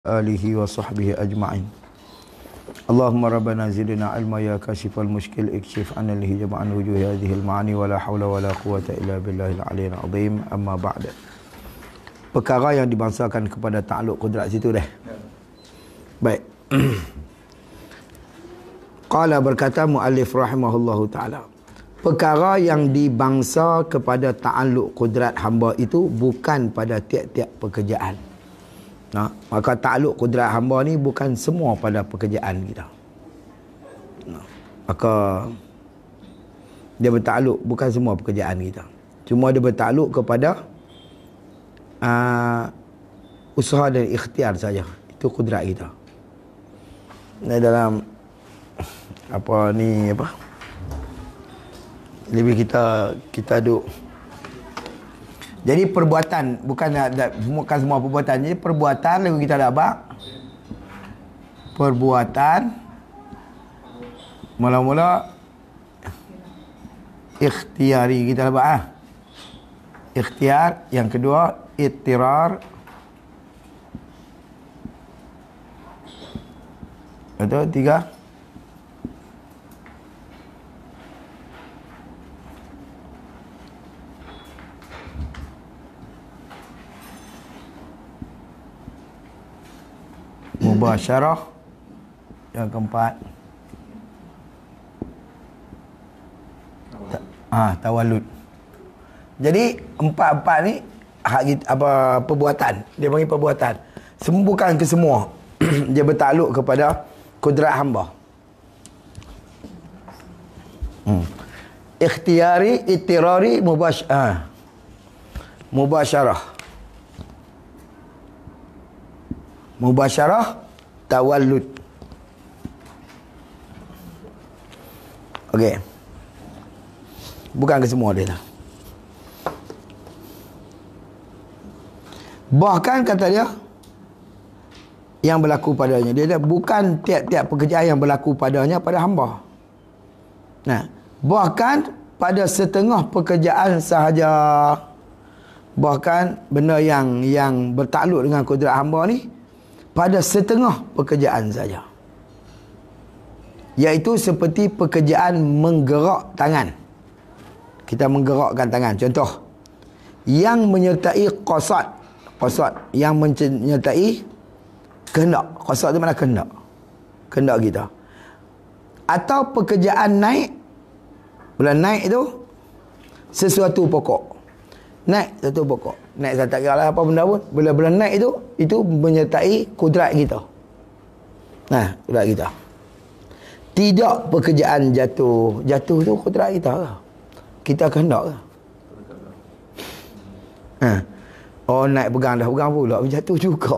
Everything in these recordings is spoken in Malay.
alihi wa sahbihi ajma'in. Allahumma rabbana zidna ilma ya kashifal mushkil ikshif anna lihi jama'an wujuhi hadhihi al-ma'ani wa la hawla wa la quwwata illa billahil aliyyil azim. Amma ba'd. Perkara yang dibangsakan kepada ta'alluq qudrat situ dah. Baik. Qala berkata muallif rahimahullahu taala. Perkara yang dibangsa kepada ta'alluq qudrat hamba itu bukan pada tiap-tiap pekerjaan. Nah, maka ta'alluq qudrat hamba ni bukan semua pada pekerjaan kita. Nah, maka dia bertakluk bukan semua pekerjaan kita. Cuma dia bertakluk kepada usaha dan ikhtiar saja. Itu qudrat kita. Nah, dalam lebih kita duk. Jadi perbuatan bukan semua perbuatan. Jadi perbuatan lalu kita dapat perbuatan mula-mula ikhtiari kita dapat ikhtiar, yang kedua ittirar, atau tiga mubasyarah, yang keempat tawallud. Jadi empat-empat ni perbuatan. Dia panggil perbuatan. Semua bukan ke semua. Dia bertakluk kepada kudrat hamba. Ikhtiari, ittirari, mubasyarah, tawallud. Okey. Bukan ke semua dia lah. Bahkan kata dia yang berlaku padanya, dia bukan tiap-tiap pekerjaan yang berlaku padanya pada hamba. Nah, bahkan pada setengah pekerjaan sahaja. Bahkan benda yang bertakluk dengan kudrat hamba ni pada setengah pekerjaan saja. Iaitu seperti pekerjaan menggerak tangan. Kita menggerakkan tangan. Contoh, yang menyertai qasad, yang menyertai kehendak. Qasad tu mana kehendak? Kehendak kita. Atau pekerjaan naik. Bila naik tu sesuatu pokok. Naik satu pokok. Naik saya tak kira lah apa benda pun. Bila naik itu menyertai kudrat kita. Nah, kudrat kita. Tidak pekerjaan jatuh. Jatuh tu kudrat kita lah. Kita kehendak lah. Oh, naik pegang pula. Jatuh juga.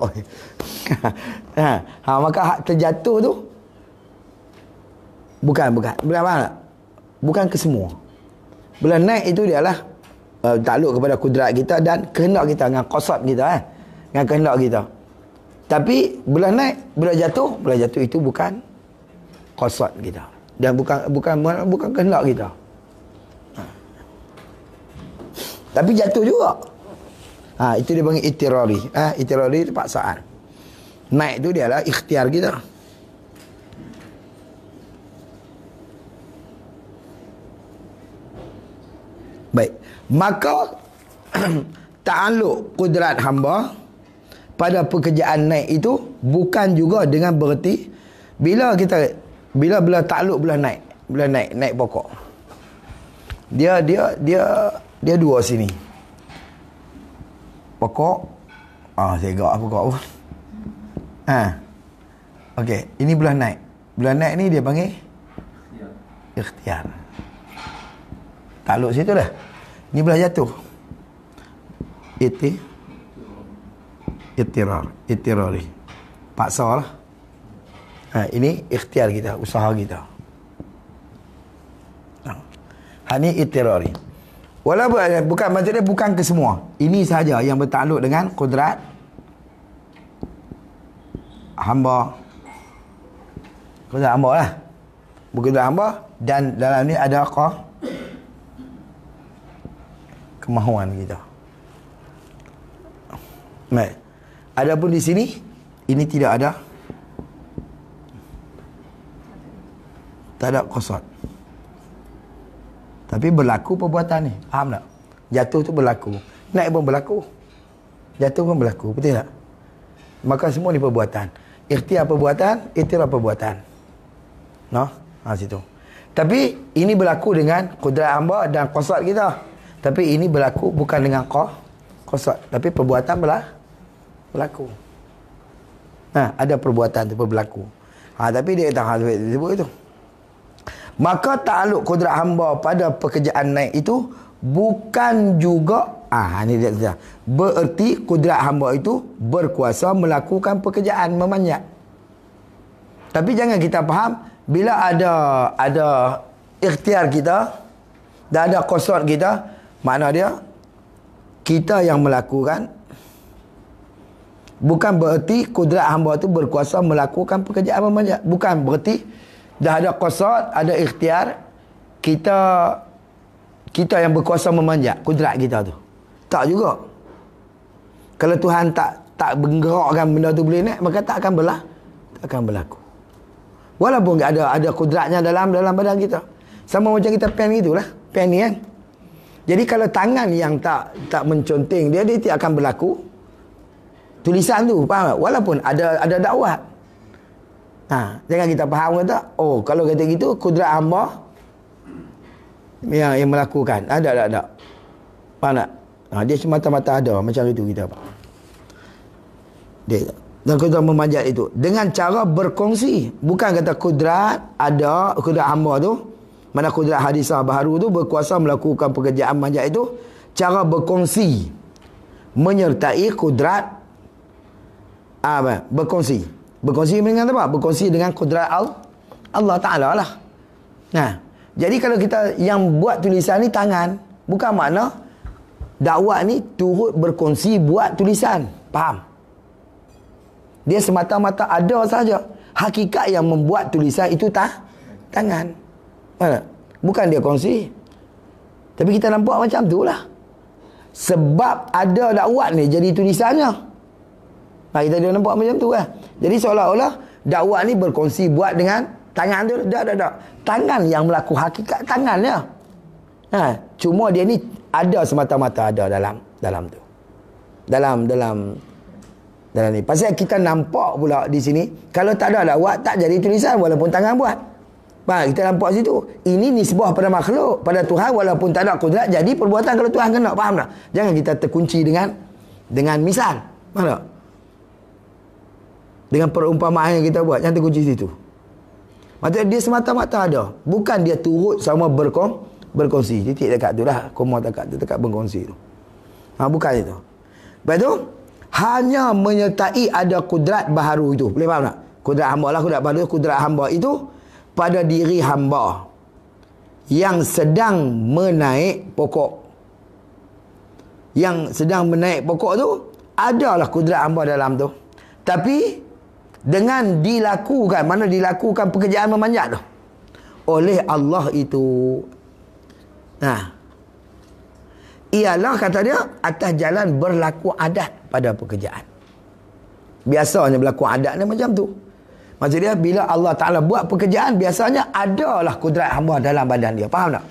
Maka hak terjatuh tu bukan. Bukan ke semua. Bila naik itu dia lah takluk kepada kudrat kita dan kehendak kita dengan qasad kita, dengan kehendak kita. Tapi bila naik, bila jatuh itu bukan qasad kita dan bukan kehendak kita. Tapi jatuh juga. Itu dia panggil ittirari. Ittirari itu paksaan. Naik itu dia lah ikhtiar kita. Baik. Maka ta'alluq kudrat hamba pada pekerjaan naik itu bukan juga dengan bererti bila ta'alluq bila naik pokok. Dia dua sini. Pokok. Saya gerak pokok pun. Okey, ini belah naik. Belah naik ni dia panggil ikhtiar. Takluk situ dah. Ni belah jatuh. Ittirari. Paksa lah. Ini ikhtiar kita, usaha kita. Ini ittirari. Walaupun bukan, maksudnya bukan ke semua. Ini sahaja yang bertakluk dengan kudrat hamba. Kudrat hamba lah. Kudrat hamba. Dan dalam ni ada kemahuan kita. Baik. Adapun di sini Ini tidak ada, tak ada qasad. Tapi berlaku perbuatan ni. Faham tak? Jatuh tu berlaku. Naik pun berlaku. Jatuh pun berlaku. Betul tak? Maka semua ni perbuatan. Ikhtiar perbuatan, iktiraf perbuatan. No? Situ. Tapi ini berlaku dengan kudrat hamba dan qasad kita. Tapi ini berlaku bukan dengan qasad. Tapi perbuatan berlaku. Ada perbuatan tu berlaku. Tapi dia kata sebut itu. Maka ta'aluk kudrat hamba pada pekerjaan naik itu bukan juga ini dia bererti kudrat hamba itu berkuasa melakukan pekerjaan memanjat. Tapi jangan kita faham bila ada ikhtiar kita dan ada qasad kita, makna dia kita yang melakukan. Bukan bererti kudrat hamba itu berkuasa melakukan pekerjaan memanjat. Bukan bererti dah ada qasad, ada ikhtiar, kita yang berkuasa memanjat kudrat kita tu. Tak juga. Kalau Tuhan tak menggerakkan benda tu boleh naik, maka tak akan berlaku. Walaupun ada kudratnya dalam badan kita. Sama macam kita pen gitulah. Pen ni kan. Jadi kalau tangan yang tak menconteng dia tidak akan berlaku. Tulisan tu, faham tak? Walaupun ada dakwah. Jangan kita faham kata, kalau kata gitu kudrat hamba yang melakukan. Ada. Faham tak? Dia semata-mata ada macam itu kita apa. Dan kudrat memanjat itu dengan cara berkongsi. Bukan kata kudrat hamba tu, mana kudrat hadisah baharu tu berkuasa melakukan pekerjaan manjat itu, cara berkongsi menyertai kudrat berkongsi dengan apa? Berkongsi dengan kudrat Allah Ta'ala lah. Jadi kalau kita yang buat tulisan ni tangan, bukan makna dakwah ni turut berkongsi buat tulisan. Faham? Dia semata-mata ada saja. Hakikat yang membuat tulisan itu tangan. Bukan dia kongsi. Tapi kita nampak macam tu lah. Sebab ada dakwah ni jadi tulisannya. Kita dia nampak macam tu kan. Jadi seolah-olah dakwah ni berkongsi buat dengan tangan tu. Tak. Tangan yang melaku hakikat tangannya. Cuma dia ni ada semata-mata ada dalam tu. Dalam ni. Pasal kita nampak pula di sini, kalau tak ada dakwah tak jadi tulisan walaupun tangan buat. Kita nampak situ. Ini nisbah pada makhluk, pada Tuhan, walaupun tak ada kudrat jadi perbuatan kalau Tuhan kena. Faham tak? Jangan kita terkunci dengan misal. Faham tak? Dengan perumpamaan yang kita buat, jangan terkunci situ. Maksudnya dia semata-mata ada. Bukan dia turut sama berkongsi. Titik dekat tu lah. Koma dekat berkongsi tu. Bukan itu. Lepas tu, hanya menyertai ada kudrat baharu itu. Boleh faham tak? Kudrat hamba lah, kudrat baharu. Kudrat hamba itu pada diri hamba yang sedang menaik pokok. Yang sedang menaik pokok tu, adalah kudrat hamba dalam tu. Tapi dengan dilakukan, mana dilakukan pekerjaan memanjat tu oleh Allah itu, ialah kata dia atas jalan berlaku adat pada pekerjaan. Biasanya berlaku adat ni macam tu. Maksud dia bila Allah Ta'ala buat pekerjaan, biasanya adalah kudrat hamba dalam badan dia. Faham tak?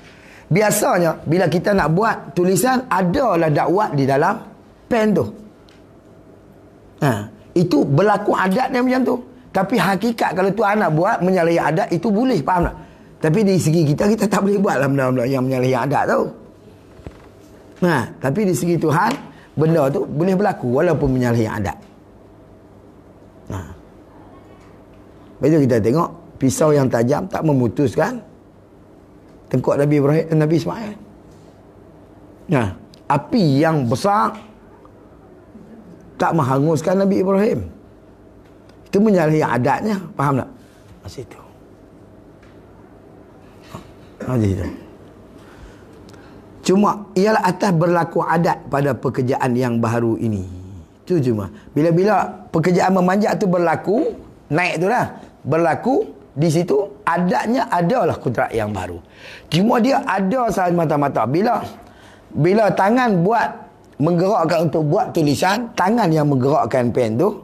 Biasanya bila kita nak buat tulisan, adalah dakwah di dalam pen tu. Itu berlaku adat dia macam tu. Tapi hakikat kalau Tuhan nak buat menyalahi adat, itu boleh. Faham tak? Tapi di segi kita tak boleh buat lah benda-benda yang menyalahi adat tu. Tapi di segi Tuhan, benda tu boleh berlaku walaupun menyalahi adat. Lepas tu kita tengok pisau yang tajam tak memutuskan tengkuk Nabi Ibrahim, Nabi Ismail. Api yang besar tak menghanguskan Nabi Ibrahim. Itu menyalahi adatnya. Faham tak? Masih itu. Masih itu. Cuma ialah atas berlaku adat pada pekerjaan yang baru ini. Itu cuma. Bila-bila pekerjaan memanjat tu berlaku, naik tu lah, berlaku di situ, adatnya adalah kudrat yang baru. Cuma dia ada sahaja mata-mata. Bila tangan menggerakkan untuk buat tulisan, tangan yang menggerakkan pen tu,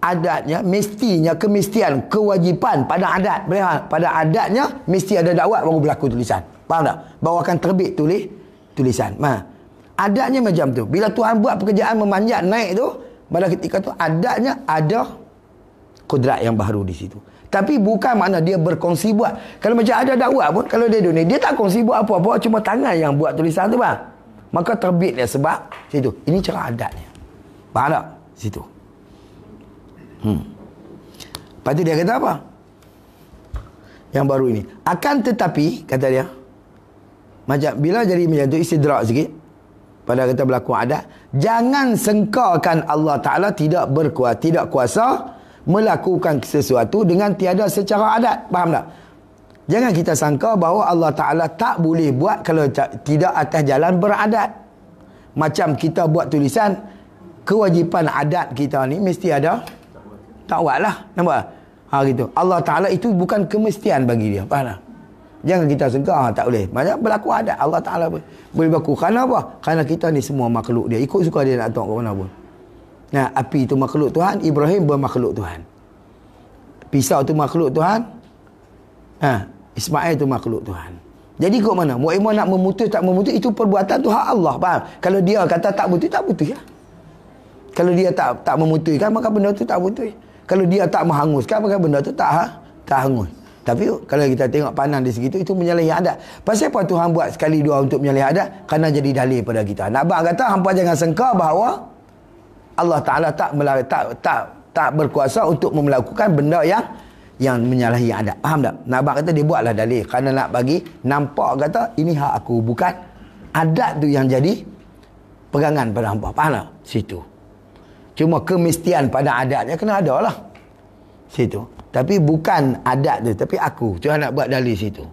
adatnya, mestinya, kemestian, kewajipan pada adat. Pada adatnya, mesti ada dakwat baru berlaku tulisan. Faham tak? Baru akan terbit tulisan. Adatnya macam tu. Bila Tuhan buat pekerjaan memanjat naik tu, pada ketika tu adatnya ada kudrat yang baru di situ. Tapi bukan makna dia berkongsi buat. Kalau macam ada dakwah pun, kalau dia dunia, dia tak kongsi buat apa-apa, cuma tangan yang buat tulisan tu bang. Maka terbit dia sebab situ. Ini cara adatnya. Faham tak? Situ. Lepas tu dia kata apa? Yang baru ini. Akan tetapi, kata dia, macam bila jadi macam tu, istidrak sikit, pada kata berlaku adat, jangan sengkakan Allah Ta'ala tidak kuasa melakukan sesuatu dengan tiada secara adat. Faham tak? Jangan kita sangka bahawa Allah Ta'ala tak boleh buat kalau tidak atas jalan beradat. Macam kita buat tulisan, kewajipan adat kita ni mesti ada takwat lah. Nampak? Gitu. Allah Ta'ala itu bukan kemestian bagi dia. Faham tak? Jangan kita sangka tak boleh. Macam berlaku adat. Allah Ta'ala boleh berlaku. Kerana apa? Kerana kita ni semua makhluk dia. Ikut suka dia nak tengok ke mana pun. Nah, api itu makhluk Tuhan, Ibrahim bermakhluk Tuhan. Pisau itu makhluk Tuhan. Ismail itu makhluk Tuhan. Jadi kok mana? Mu'imah nak memutus tak memutus, itu perbuatan tu hak Allah. Faham? Kalau dia kata tak putus, tak putus ya. Kalau dia tak memutuskan, maka benda tu tak putus. Kalau dia tak menghanguskan, maka benda tu tak hangus. Tapi kalau kita tengok pandang di segitu, itu menyalahi adat. Pasal apa Tuhan buat sekali dua untuk menyalahi adat? Kerana jadi dalil pada kita. Nak abang kata, hampa jangan sangka bahawa Allah Ta'ala tak berkuasa untuk melakukan benda yang menyalahi adat. Faham tak? Nak abang kata dia buatlah dalil. Kerana nak bagi nampak kata ini hak aku. Bukan adat tu yang jadi pegangan pada hampa. Faham tak? Situ. Cuma kemestian pada adatnya kena ada lah. Situ. Tapi bukan adat tu. Tapi aku. Tuhan nak buat dalil situ.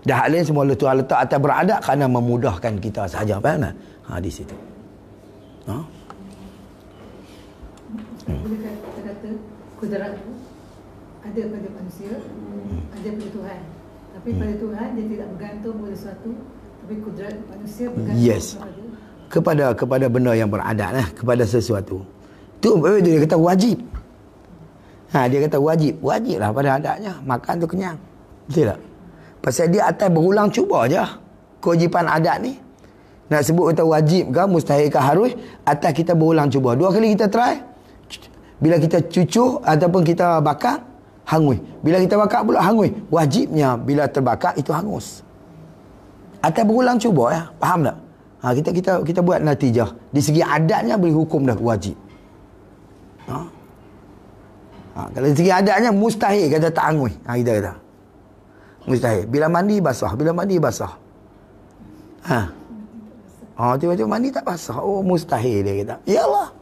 Dah hal lain semua Tuhan letak atas beradat kerana memudahkan kita sahaja. Faham tak? Di situ. Boleh kita kata kudrat itu ada pada manusia, ada pada Tuhan. Tapi pada Tuhan dia tidak bergantung pada sesuatu, tapi kudrat manusia bergantung kepada benda yang beradat kepada sesuatu. Tu dia kata wajib. Dia kata wajiblah pada adatnya. Makan tu kenyang. Betul tak? Pasal dia atas berulang cuba je kewajipan adat ni. Nak sebut kata wajib ke mustahil ke harus, atas kita berulang cuba. 2 kali kita try. Bila kita cucuk ataupun kita bakar, hangus. Bila kita bakar pula hangus. Wajibnya bila terbakar itu hangus. Atas berulang cuba ya. Faham tak? Kita buat natijah. Di segi adatnya boleh hukum dah wajib. Kalau di segi adatnya mustahil kata tak hangus. Kita kata mustahil. Bila mandi basah. Tiba-tiba mandi tak basah. Oh mustahil dia kata. Yalah.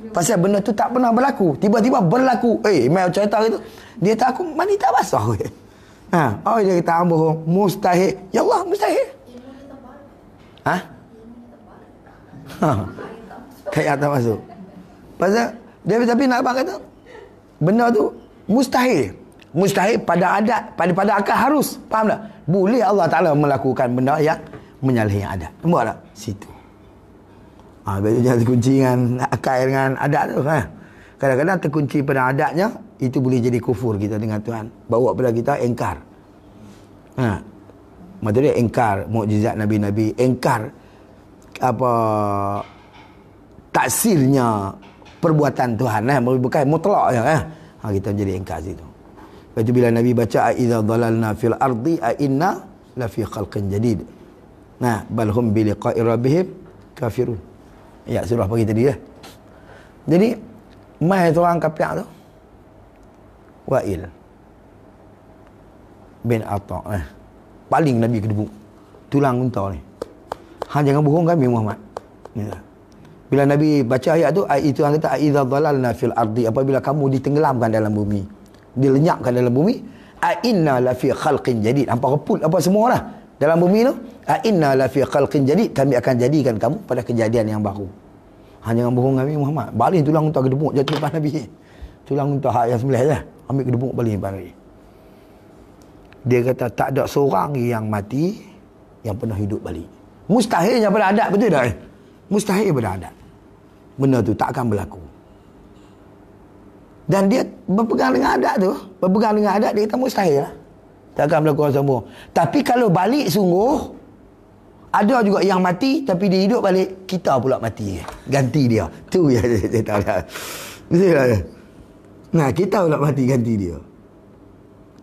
Pasal benda tu tak pernah berlaku. Tiba-tiba berlaku. Mail cerita gitu. Dia tak aku mandi tak basah. Dia kata bohong. Mustahil. Ya Allah mustahil. Kayak tak masuk. Pasal dia tapi nak abang kata benda tu mustahil. Mustahil pada adat, pada akal harus. Faham tak? Boleh Allah Ta'ala melakukan benda yang menyalahi adat. Nampak tak? Situ. Jangan terkunci dengan akal dengan adat tu. Kadang-kadang terkunci pada adatnya, itu boleh jadi kufur kita dengan Tuhan. Bawa pada kita engkar. Maksudnya engkar mukjizat Nabi-Nabi. Engkar taksirnya perbuatan Tuhan. Bukan mutlak je. Kita jadi engkar situ. Lepas tu bila Nabi baca idza dhalalna fil ardi a inna la fi khalqin jadid. Bal hum bi liqa'i rabbihim kafirun. Ya surah pagi tadi lah. Jadi mai seorang kapiak tu Wa'il bin Atta paling Nabi kedebuk tulang unta ni. Jangan bohong kami Muhammad. Bila Nabi baca ayat tu, itu yang kata idza dhalalna fil ardi, apabila kamu ditenggelamkan dalam bumi, dilenyapkan dalam bumi, inna la fi khalqin jadid. Hampa reput apa semua lah dalam bumi tu. Inna la fi khalqin jadid, kami akan jadikan kamu pada kejadian yang baru. Jangan bohong kami Muhammad. Balik tulang unta kedebuk jatuh depan Nabi. Tulang unta hak yang sembelih je. Ambil kedebuk balik depan Nabi. Dia kata tak ada seorang yang mati yang pernah hidup balik. Mustahilnya pada adat, betul tak? Mustahil pada adat. Benda tu tak akan berlaku. Dan dia berpegang dengan adat tu. Berpegang dengan adat, dia kata mustahil lah. Takkan berlaku orang sombong. Tapi kalau balik sungguh, ada juga yang mati, tapi dia hidup balik, kita pula mati. Ganti dia. Tu ya saya tahu dah. Betul tak? Nah, kita pula mati ganti dia.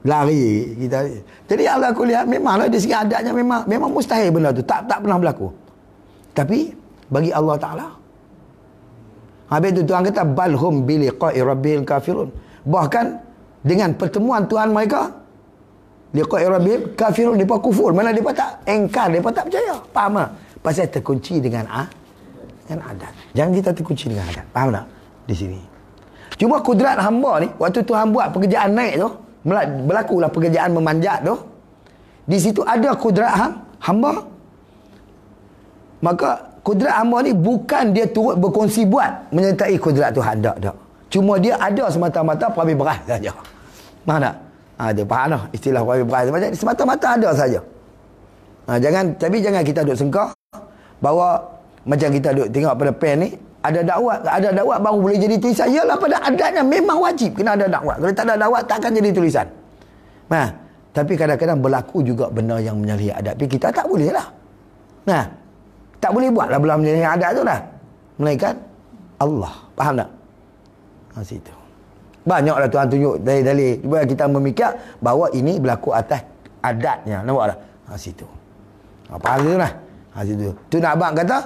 Lari kita. Jadi Allah aku lihat memanglah dari segi adatnya memang mustahil benda tu. Tak pernah berlaku. Tapi bagi Allah Ta'ala, habis itu Tuhan kata balhum biliqa'i rabbil kafirun. Bahkan dengan pertemuan Tuhan mereka, liqa'i rabbil kafirun, mereka kufur. Mana mereka tak engkar, mereka tak percaya. Faham tak? Pasal terkunci dengan adat. Jangan kita terkunci dengan adat. Faham tak? Di sini. Cuma kudrat hamba ni, waktu Tuhan buat pekerjaan naik tu, berlakulah pekerjaan memanjat tu, di situ ada kudrat hamba. Maka kudrat hamba ni bukan dia turut berkongsi buat menyertai kudrat Tuhan. Tak. Cuma dia ada semata-mata perabi beras saja. Faham tak? Dia faham lah istilah perabi beras. Semata-mata ada saja. Tapi jangan kita duk sengkak bahawa macam kita duk tengok pada pen ni, ada dakwat baru boleh jadi tulisan. Yalah, pada adatnya memang wajib kena ada dakwat. Kalau tak ada dakwat takkan jadi tulisan. Tapi kadang-kadang berlaku juga benda yang menyalahi adat. Tapi kita tak boleh lah. Tak boleh buat lah benda menyalahi adat tu dah. Melainkan Allah. Faham tak? Situ. Banyaklah Tuhan tunjuk dalil-dalil supaya kita memikir bahawa ini berlaku atas adatnya. Nampak tak? Situ. Faham tu lah. Situ. Tu nak abang kata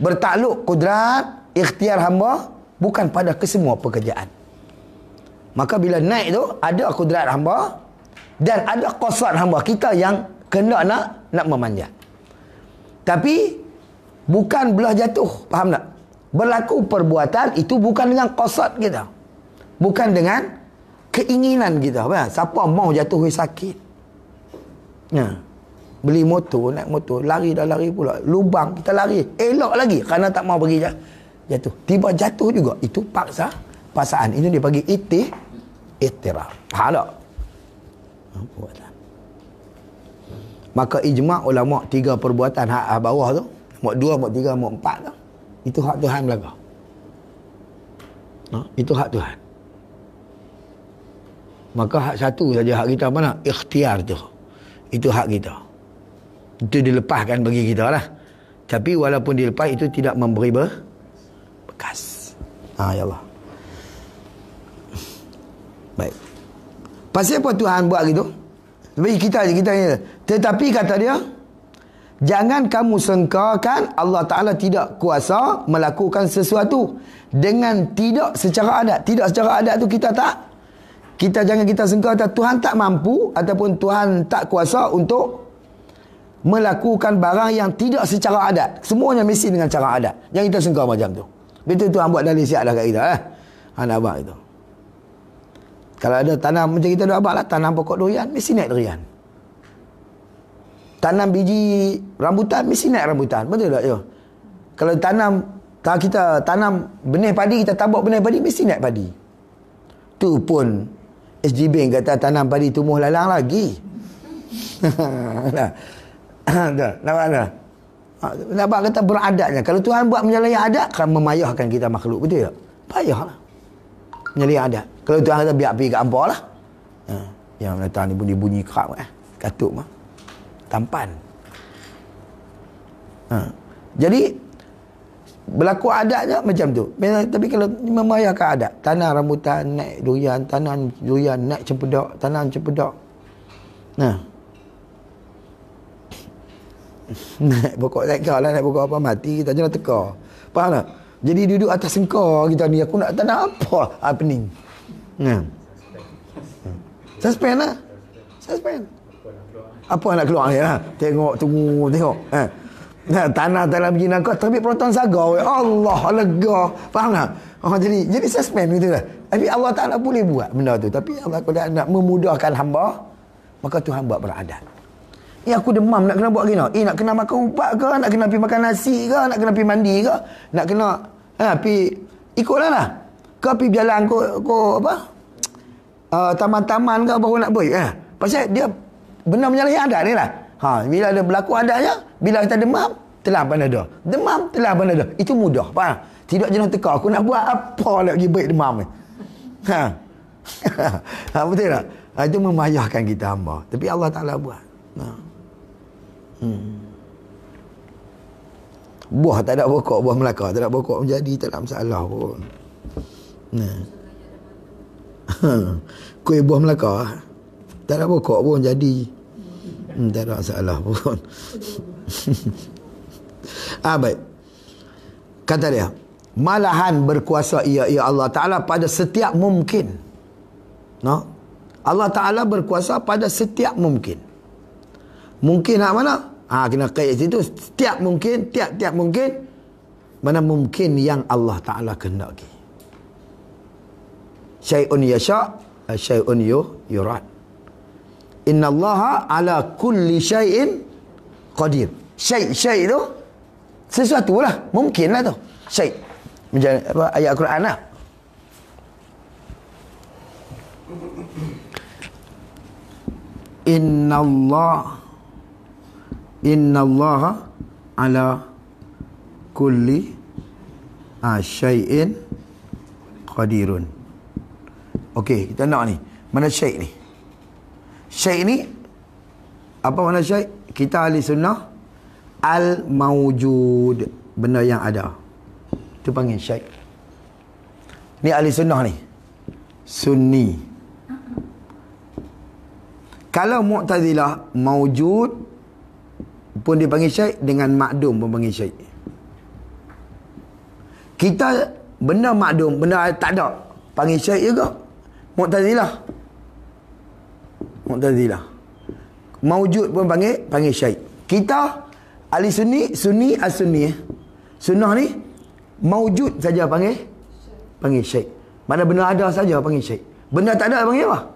bertakluk kudrat ikhtiar hamba bukan pada kesemua pekerjaan. Maka bila naik tu ada kudrat hamba dan ada qasad hamba kita yang kena nak memanjat. Tapi bukan belah jatuh, faham tak? Berlaku perbuatan itu bukan dengan qasad kita. Bukan dengan keinginan kita. Siapa mau jatuh sakit? Beli motor, naik motor, lari dah lari pula. Lubang, kita lari. Elok lagi kerana tak mau pergi jatuh. Tiba jatuh juga. Itu paksaan. Itu dia bagi iktiraf. Faham tak? Maka ijma' ulama' 3 perbuatan hak bawah tu. Mak 2, mak 3, mak 4 tu. Itu hak Tuhan belaka. Itu hak Tuhan. Maka hak satu saja hak kita mana? Ikhtiar tu. Itu hak kita. Itu dilepaskan bagi kita lah. Tapi walaupun dilepas itu tidak memberi bekas. Ya Allah. Baik. Pasal apa Tuhan buat gitu? Bagi kita je, kita ni. Tetapi kata dia, jangan kamu sangkakan Allah Ta'ala tidak kuasa melakukan sesuatu dengan tidak secara adat. Tidak secara adat tu kita jangan kita sangka Tuhan tak mampu ataupun Tuhan tak kuasa untuk melakukan barang yang tidak secara adat. Semuanya mesti dengan cara adat. Jangan kita sangka macam tu. Betul Tuhan buat dalil siap dah kat kita lah. Anak abang itu. Kalau ada tanam macam kita ada abang lah, tanam pokok durian, mesti naik durian. Tanam biji rambutan, mesti naik rambutan. Betul tak? Kalau kita tanam benih padi, kita tabak benih padi, mesti naik padi. Tu pun SG Bank kata tanam padi tumbuh lalang lagi. Nampak tak? Nampak kata beradatnya. Kalau Tuhan buat menyalahi adat, akan memayahkan kita makhluk. Betul tak? Payahlah. Menyalahi adat. Kalau Tuhan kata biar pergi ke hampa lah. Yang datang ni pun dia bunyi kerap. Katuk mah. Tampan. Jadi berlaku adatnya macam tu. Tapi kalau memayahkan adat, tanam rambutan naik durian, tanam durian naik cempedak, tanam cempedak. Naik pokok sengkar lah, naik pokok apa mati kita jangan teka. Faham tak? Jadi duduk atas sengkar kita ni, aku nak tanam apa? Pening. Suspend lah. Suspend. Apa nak keluar ni lah? Tengok, tunggu, tengok. Tanah dalam biji nangka terbit proton saga. Allah, lega. Faham tak? Jadi suspend gitu lah. Tapi Allah Ta'ala boleh buat benda tu. Tapi Allah Ta'ala nak memudahkan hamba, maka Tuhan buat beradat. Aku demam nak kena buat gini. Nak kena makan ubat ke? Nak kena pergi makan nasi ke? Nak kena pergi mandi ke? Nak kena pergi ikutlah lah. Kau pergi berjalan kau apa? Taman-taman ke baru nak pergi. Pasal dia benda menyalahi adat ni lah. Bila ada berlaku adatnya, bila kita demam, telah panada. Demam, telah panada. Itu mudah. Faham? Tidak jangan teka. Aku nak buat apa nak pergi baik demam ni. Betul tak? Itu memayahkan kita hamba. Tapi Allah Ta'ala buat. Buah tak ada pokok, buah Melaka tak ada pokok menjadi, tak ada masalah pun. Kuih buah Melaka tak ada pokok pun jadi, tak ada masalah pun. Baik. Kata dia, malahan berkuasa ia Allah Ta'ala pada setiap mungkin. Allah Ta'ala berkuasa pada setiap mungkin. Mungkin nak mana? Kena kait situ. Tiap mungkin, tiap-tiap mungkin. Mana mungkin yang Allah Ta'ala kehendaki. Syai'un yasha', syai'un yurad. Inna Allaha ala kulli syai'in qadir. Syai' tu sesuatu lah. Mungkin lah tu. Syai'. Macam apa, ayat Al-Quran lah. Inna Allaha ala kulli syai'in qadirun. Okey, kita nak ni. Mana syai' ni? Syai' ni apa mana syai'? Kita ahli sunnah al-mawjud, benda yang ada. Itu panggil syai'. Ni ahli sunnah ni. Sunni. Kalau Mu'tazilah mawjud pun dipanggil syai', dengan makdum pun panggil syai'. Kita benda makdum, benda tak ada, panggil syai' juga. Mu'tazilah mawjud pun panggil syai'. Kita ahli sunni as-sunni. Sunnah ni mawjud saja panggil syai'. Mana benda ada saja panggil syai'. Benda tak ada panggil apa?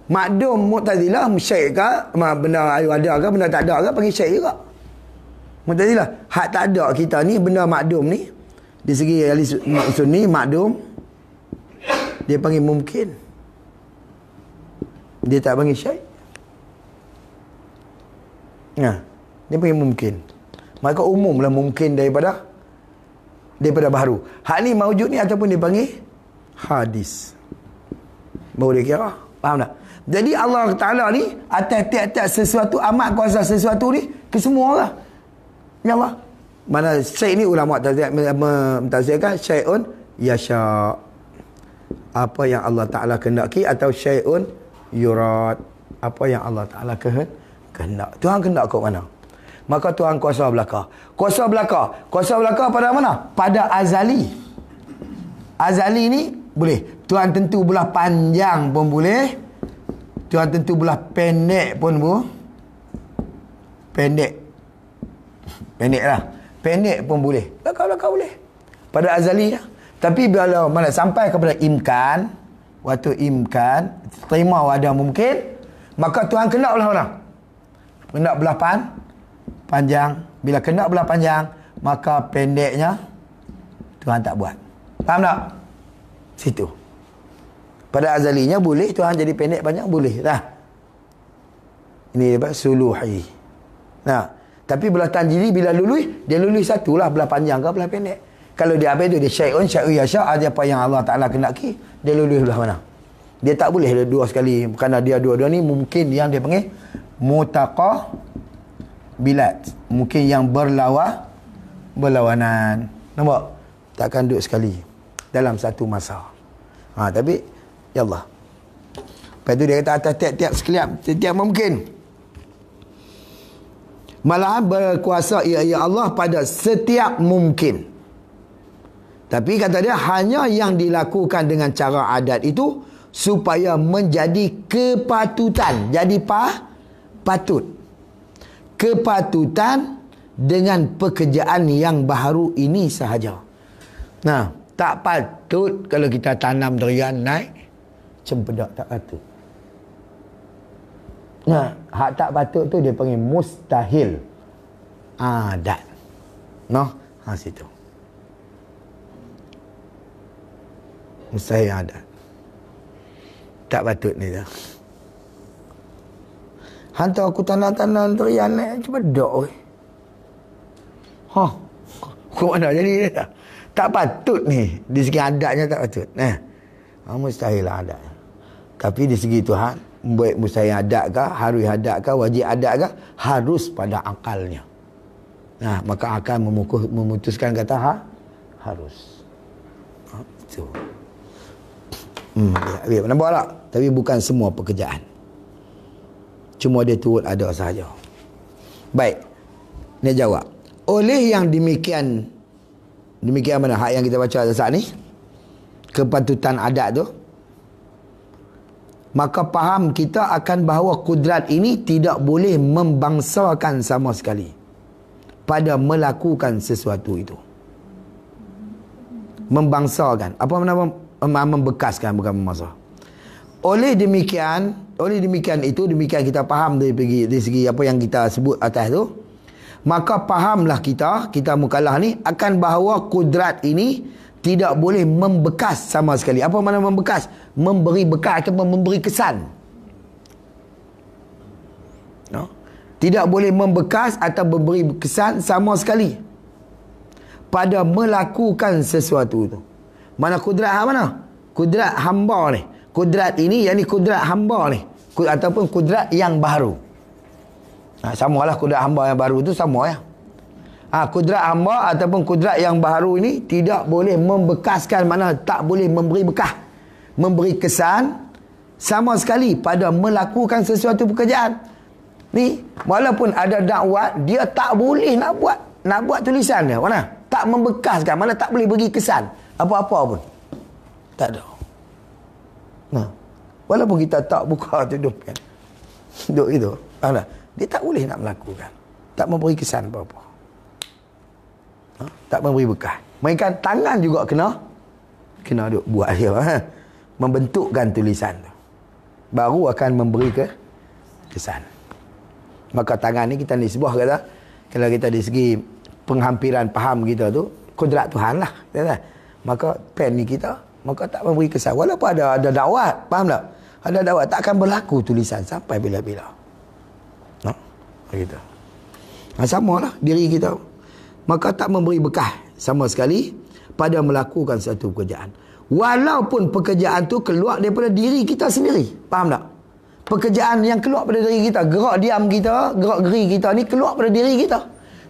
Makdum Mu'tazilah syai' ke, benda ada ke, benda tak ada ke, panggil syai' juga. Mu'tazilah hak tak ada kita ni, benda makdum ni, di segi ahli sunni makdum dia panggil mungkin, dia tak panggil syai'. Dia panggil mungkin. Maka umumlah mungkin daripada baharu. Hak ni mawjud ni ataupun dia panggil hadis, baru dia kira. Faham tak? Jadi Allah Ta'ala ni atas tiap-tiap sesuatu, amat kuasa sesuatu ni ke semua lah. Ya Allah. Mana syai' ni ulama mentafsirkan syai'un yasha', apa yang Allah Ta'ala kehendaki, atau syai'un yurad, apa yang Allah Ta'ala kehendak. Tuhan kehendak kat mana? Maka Tuhan kuasa belaka. Kuasa belaka pada mana? Pada azali. Azali ni boleh Tuhan tentu belah panjang pun boleh, Tuhan tentu belah pendek pun pendek lah, pendek pun boleh, belakang boleh pada azali lah. Tapi bila mana sampai kepada imkan, waktu imkan terima ada mungkin, maka Tuhan kena belah mana? Kena belah panjang. Bila kena belah panjang, maka pendeknya Tuhan tak buat. Faham tak? Situ. Pada azalinya boleh Tuhan jadi pendek panjang, boleh lah. Ini dia suluhi. Tapi belah tanjili bila lului, dia lului satulah, belah panjang ke belah pendek. Kalau dia apa itu, dia syai'un yasha', ada apa yang Allah Ta'ala kendaki, dia lului belah mana. Dia tak boleh dua sekali, kerana dia dua-dua ni mungkin yang dia panggil mutaqabilat, mungkin yang berlawanan. Nampak? Takkan duduk sekali dalam satu masa. Tapi ya Allah. Lepas tu dia kata atas tiap-tiap sekalian, tiap mungkin. Malahan berkuasa ia Allah pada setiap mungkin. Tapi kata dia hanya yang dilakukan dengan cara adat itu supaya menjadi kepatutan. Jadi patut. Kepatutan dengan pekerjaan yang baharu ini sahaja. Tak patut kalau kita tanam durian naik cempedak, tak patut. Hak tak patut tu dia panggil mustahil adat. Situ. Mustahil adat. Tak patut ni dah. Hantar aku tanam durian naik cempedak. Kau mana jadi dia dah? Tak patut ni. Di segi adatnya tak patut. Mustahil lah adatnya. Tapi di segi Tuhan, baik mustahil adat ke, harus adat ke, wajib adat ke, harus pada akalnya. Maka akan memutuskan kata harus. Itu. Nampak tak? Tapi bukan semua pekerjaan. Cuma dia turut ada sahaja. Baik. Dia jawab. Oleh yang demikian mana hak yang kita baca saat ni, kepatutan adat tu, maka faham kita akan bahawa kudrat ini tidak boleh membangsakan sama sekali pada melakukan sesuatu itu. Membangsakan. Apa makna membekaskan, bukan membangsa. Oleh demikian kita faham dari segi apa yang kita sebut atas tu, maka fahamlah kita mukallaf ni akan bahawa kudrat ini tidak boleh membekas sama sekali. Apa makna membekas? Memberi bekas atau memberi kesan. Tidak boleh membekas atau memberi kesan sama sekali pada melakukan sesuatu itu. Mana kudrat mana? Kudrat hamba ni. Kudrat ini yakni kudrat hamba ni. Ataupun kudrat yang baru. Samalah kudrat hamba yang baru tu sama ya. Kudrat hamba ataupun kudrat yang baru ini tidak boleh membekaskan, mana tak boleh memberi bekas, memberi kesan sama sekali pada melakukan sesuatu pekerjaan. Ni walaupun ada dakwat, dia tak boleh nak buat tulisan dia. Mana? Tak membekaskan, mana tak boleh bagi kesan apa-apa pun. Tak ada. Walaupun kita tak buka tutup kan. Duduk itu. Dia tak boleh nak melakukan. Tak memberi kesan apa-apa. Tak memberi bekas. Mainkan tangan juga kena duk buat dia. Membentukkan tulisan tu. Baru akan memberi kesan. Maka tangan ni kita ni sebuah kata, kalau kita dari segi penghampiran faham kita tu, kudrat Tuhan lah. Maka pen ni kita, maka tak memberi kesan. Walaupun ada dakwat, faham tak? Ada dakwat, tak akan berlaku tulisan sampai bila-bila. Gitu. Sama lah diri kita. Maka tak memberi bekas sama sekali pada melakukan satu pekerjaan. Walaupun pekerjaan tu keluar daripada diri kita sendiri. Faham tak? Pekerjaan yang keluar daripada diri kita, gerak diam kita, gerak geri kita ni keluar daripada diri kita.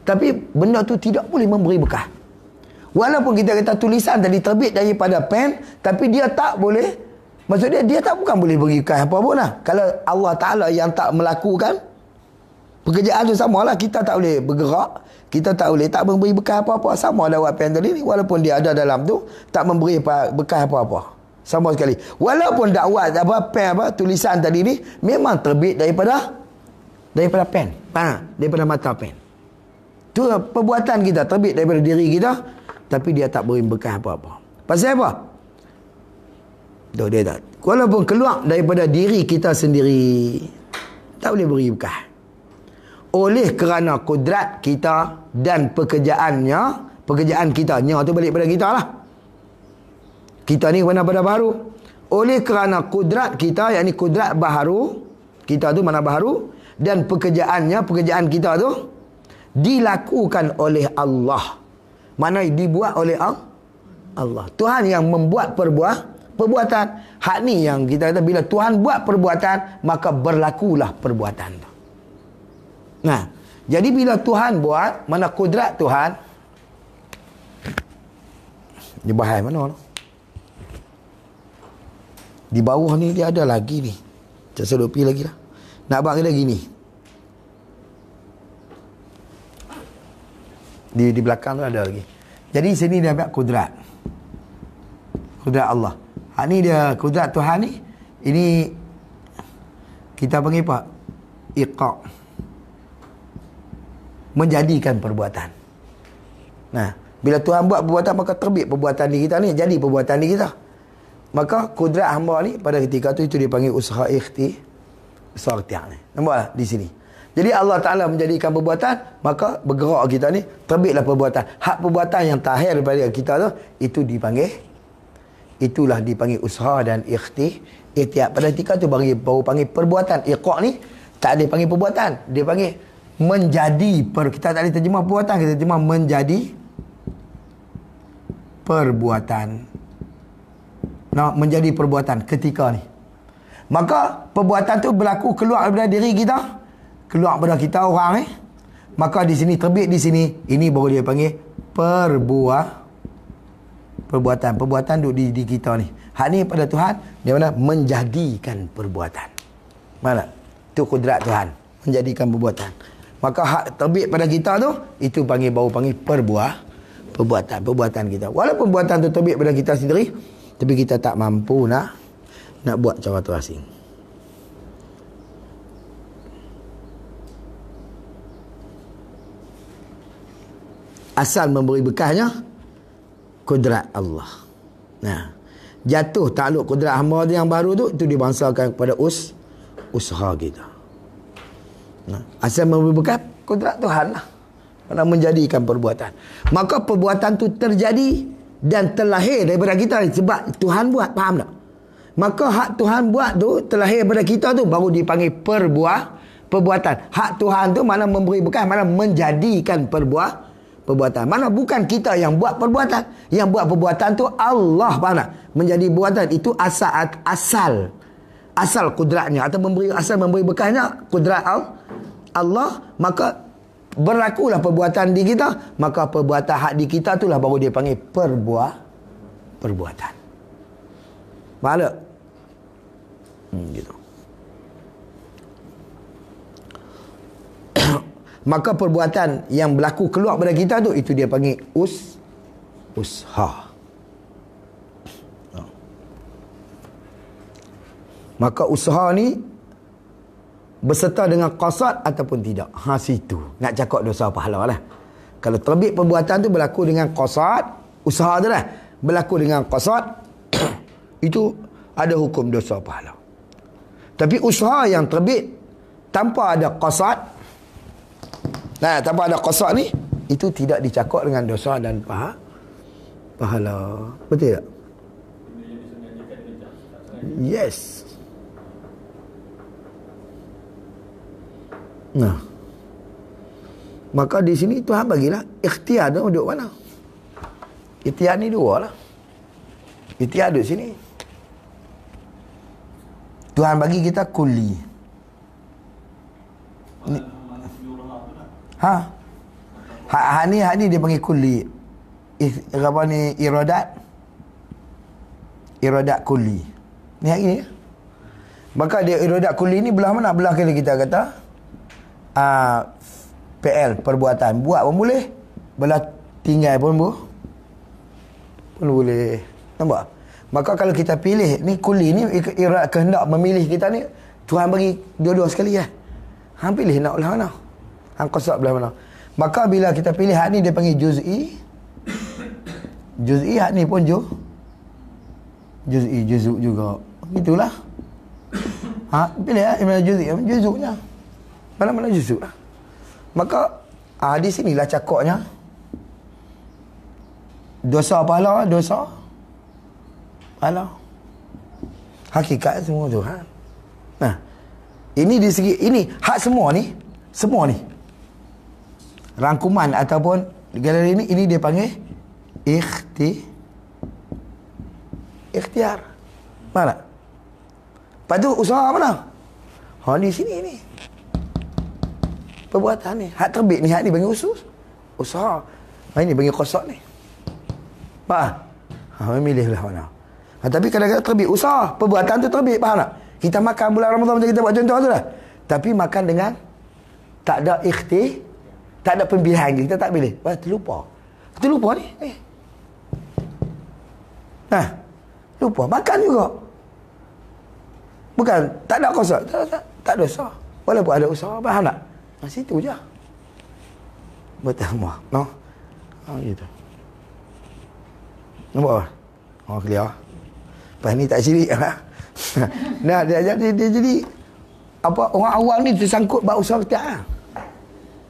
Tapi benda tu tidak boleh memberi bekas. Walaupun kita kata tulisan tadi terbit daripada pen, tapi dia tak boleh, maksudnya dia tak bukan boleh beri bekas apa pun lah. Kalau Allah Ta'ala yang tak melakukan pekerjaan tu, samalah kita tak boleh bergerak, kita tak boleh tak memberi bekas apa-apa. Sama dakwat pen tadi ni, walaupun dia ada dalam tu, tak memberi bekas apa-apa sama sekali. Walaupun dakwat pen tulisan tadi ni memang terbit daripada pen, daripada mata pen. Tu perbuatan kita terbit daripada diri kita, tapi dia tak beri bekas apa-apa. Pasal apa? Dia tak. Walaupun keluar daripada diri kita sendiri, tak boleh beri bekas. Oleh kerana kudrat kita dan pekerjaan kita, tu balik pada kita lah. Kita ni mana pada baru. Oleh kerana kudrat kita, yakni kudrat baharu, kita tu mana baharu, dan pekerjaan kita tu dilakukan oleh Allah. Mana dibuat oleh Allah. Tuhan yang membuat perbuatan. Hak ni yang kita kata, bila Tuhan buat perbuatan, maka berlakulah perbuatan tu. Jadi bila Tuhan buat, mana kudrat Tuhan, dia bahaya mana tu? Di bawah ni dia ada lagi ni. Saya selupi lagi lah. Nak abang dia gini. Di belakang tu ada lagi. Jadi sini dia ambil kudrat. Kudrat Allah. Hak ni dia kudrat Tuhan ni. Ini kita panggil apa? Iqa'. Menjadikan perbuatan. Bila Tuhan buat perbuatan, maka terbit perbuatan diri kita ni, jadi perbuatan diri kita. Maka kudrat hamba ni pada ketika tu, itu dipanggil usaha ikhtiar ni. Nampak di sini. Jadi Allah Ta'ala menjadikan perbuatan, maka bergerak kita ni, terbitlah perbuatan. Hak perbuatan yang terakhir daripada kita tu, itulah dipanggil usaha dan ikhtiar. Pada ketika tu baru panggil perbuatan. Iqa' ni tak ada panggil perbuatan, dia panggil menjadi. Kita tak ada terjemah perbuatan, kita terjemah menjadi perbuatan. Menjadi perbuatan ketika ni. Maka perbuatan tu berlaku keluar daripada diri kita, keluar daripada kita orang ni. Maka di sini terbit di sini, ini baru dia panggil perbuatan. Perbuatan duduk di kita ni. Hak ni pada Tuhan dia mana menjadikan perbuatan. Mana? Tu kudrat Tuhan menjadikan perbuatan. Maka hak terbit pada kita tu itu baru panggil perbuatan kita. Walaupun perbuatan tu terbit pada kita sendiri, tapi kita tak mampu nak buat cara terasing. Asal memberi bekasnya kudrat Allah. Jatuh takluk kudrat hamba yang baru tu, itu dibangsakan kepada usaha kita. Asal memberi bekas kudrat Tuhan lah, nak menjadikan perbuatan. Maka perbuatan tu terjadi dan terlahir daripada kita sebab Tuhan buat, faham tak? Maka hak Tuhan buat tu terlahir daripada kita tu baru dipanggil perbuatan. Hak Tuhan tu mana memberi bekas, mana menjadikan perbuatan. Mana bukan kita yang buat perbuatan. Yang buat perbuatan tu Allah, faham tak? Menjadi buatan itu asal kudratnya, atau asal memberi bekasnya kudrat Allah. Maka berlakulah perbuatan di kita, maka perbuatan hak di kita itulah baru dia panggil perbuatan. Faham tak? Gitu. Maka perbuatan yang berlaku keluar pada kita tu, itu dia panggil usaha. Maka usaha ni berserta dengan qasad ataupun tidak. Situ nak cakap dosa pahala lah. Kalau terbit perbuatan tu berlaku dengan qasad, usaha tu lah berlaku dengan qasad, itu ada hukum dosa pahala. Tapi usaha yang terbit tanpa ada qasad, tanpa ada qasad ni, itu tidak dicakap dengan dosa dan pahala. Betul tak? Yes. Maka di sini Tuhan bagilah ikhtiar tu duduk mana? Ikhtiar ni dua lah. Ikhtiar duduk sini. Tuhan bagi kita kulli. Hak ni dia panggil kulli. Apa ni, iradat kulli. Ni hari ni. Maka dia iradat kulli ni belah mana? Belah kali kita kata PL, perbuatan. Buat pun boleh, belah tinggal pun boleh. Nampak? Maka kalau kita pilih ni kulli ni, kehendak memilih kita ni, Tuhan bagi dua-dua sekali lah. Hang pilih nak belah mana, hang qasad belah mana. Maka bila kita pilih hak ni, dia panggil juz'i. Juz'i hak ni pun juz'u juga. Gitulah. Pilih lah mana juz'i, juz'unya. Mana juz'u lah. Maka di sinilah cakapnya dosa pahala, hakikat semua Tuhan. Ini di segi ini hak semua ni rangkuman ataupun galeri ini dia panggil ikhtiar. Mana? Padu usaha mana? Di sini ni. Perbuatan ni, hak terbit ni, hak ni bagi usaha. Ini bagi qasad ni. Memilihlah mana. Tapi kadang-kadang terbit usaha, perbuatan tu terbit, faham tak? Kita makan bulan Ramadan macam kita buat contoh tu lah. Tapi makan dengan tak ada ikhtiar, tak ada pemilihan, kita tak pilih. Terlupa ni. Lupa makan juga. Bukan tak ada qasad, tak dosa. Walaupun ada usaha, faham tak? Situ je. Betul mah. Gitu. Nampak? Clear. Lepas ni tak syirik lah. Dia jadi apa, orang awam ni tersangkut bab usaha kita.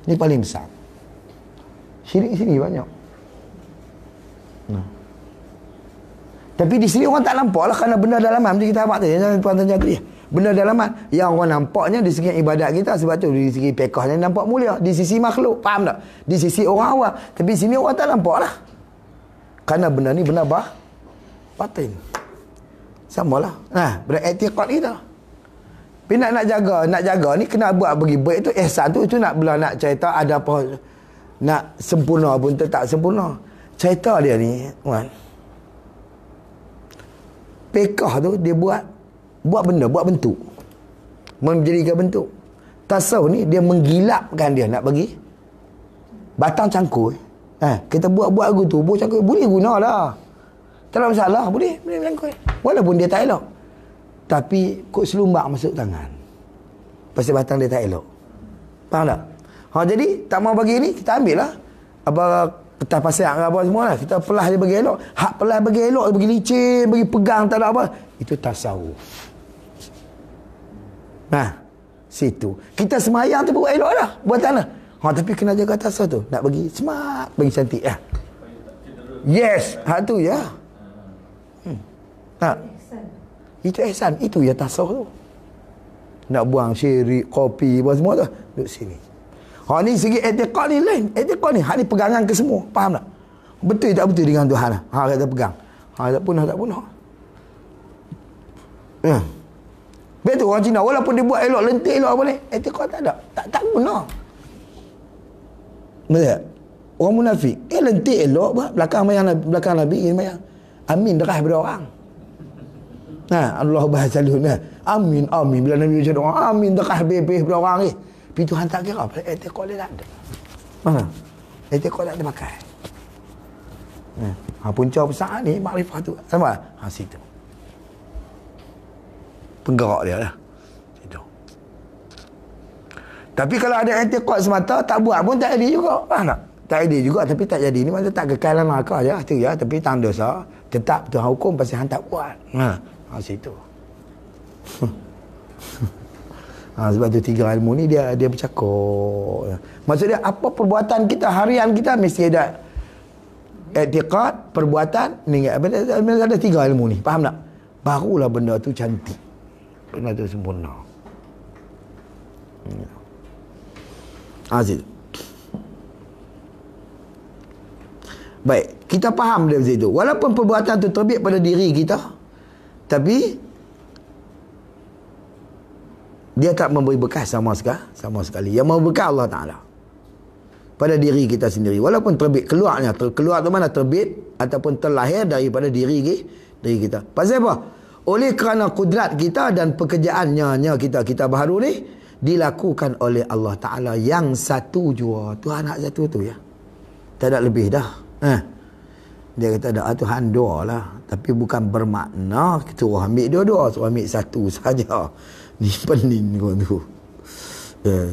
Ni paling besar. Syirik sini banyak. Tapi di sini orang tak nampak lah, kerana benda dalaman macam kita abang tadi, tuan tanya tadi. Benda dalaman yang orang nampaknya di segi ibadat kita, sebab tu di segi fiqhnya nampak mulia, di sisi makhluk, faham tak? Di sisi orang awam. Tapi sini orang tak nampak lah. Kerana benda ni benar batin. Samalah. Beriktikad kita. Tapi nak jaga ni kena buat bagi baik tu. Ihsan tu itu nak belah nak cerita ada apa nak sempurna pun tak sempurna. Cerita dia ni, kan. Pekah tu dia buat benda, buat bentuk. Menjadikan bentuk. Tasawuf ni dia menggilapkan dia nak bagi batang cangkul. Kita buat lagu tu, buat cangkul boleh gunalah. Tak ada masalah, boleh cangkul. Walaupun dia tak elok. Tapi kok selumbak masuk tangan. Pasal batang dia tak elok. Faham tak? Jadi tak mau bagi ni, kita ambil lah. Apa petas pasal apa semua lah. Kita pelah dia bagi elok. Hak pelah bagi elok, bagi licin, bagi pegang, tak ada apa. Itu tasawuf. Situ. Kita semayang tu buat elok dah. Buat tanah. Tapi kena jaga tasawuf tu. Nak bagi smart, bagi cantik. Yes. Hak tu ya. Itu ihsan. Itu ya tasawuf tu. Nak buang syirik, kopi, apa semua tu. Duduk sini. Ni segi etikad ni lain. Etikad ni, hak ni pegangan ke semua. Faham tak? Betul tak betul dengan Tuhan? Kata pegang. Tak punah. Betul orang Cina. Walaupun dia buat elok, lentik elok apa ni. Etikad tak ada. Tak guna. Betul tak? Orang munafik. Lentik elok. Belakang Nabi. Amin derah pada orang. Allah bahasa dulu. Amin. Bila Nabi ucap orang, amin derah bebeh pada orang ni. Tapi Tuhan tak kira. Etikad dia tak ada. Mana? Etikad tak ada pakai. Punca besar ni, makrifah tu. Sama? Situ. Penggerak dia lah. Situ. Tapi kalau ada etikad semata, tak buat pun tak jadi juga. Faham tak? Tak jadi juga, tapi tak jadi. Ni maksudnya tak kekal dalam akal je. Itu ya. Tapi tak dosa. Tetap Tuhan hukum pasal hang tak buat. Situ. Sebab tu 3 ilmu ni dia bercakap. Maksudnya apa perbuatan kita, harian kita mesti ada etikad, perbuatan ni ada 3 ilmu ni. Faham tak? Barulah benda tu cantik. Benda tu sempurna. Situ. Baik, kita faham dari situ. Walaupun perbuatan tu terbit pada diri kita, tapi dia tak memberi bekas sama sekali. Yang memberi bekas Allah Ta'ala pada diri kita sendiri. Walaupun terbit, keluar tu mana terbit ataupun terlahir daripada diri kita. Pasal apa? Oleh kerana kudrat kita dan pekerjaannya kita baharu ni dilakukan oleh Allah Ta'ala yang satu jua. Tuhan hak satu tu ya. Tak ada lebih dah. Dia kata ada Tuhan dua lah. Tapi bukan bermakna kita orang ambil dua-dua. Suruh ambil satu saja. Ni pening kau tu.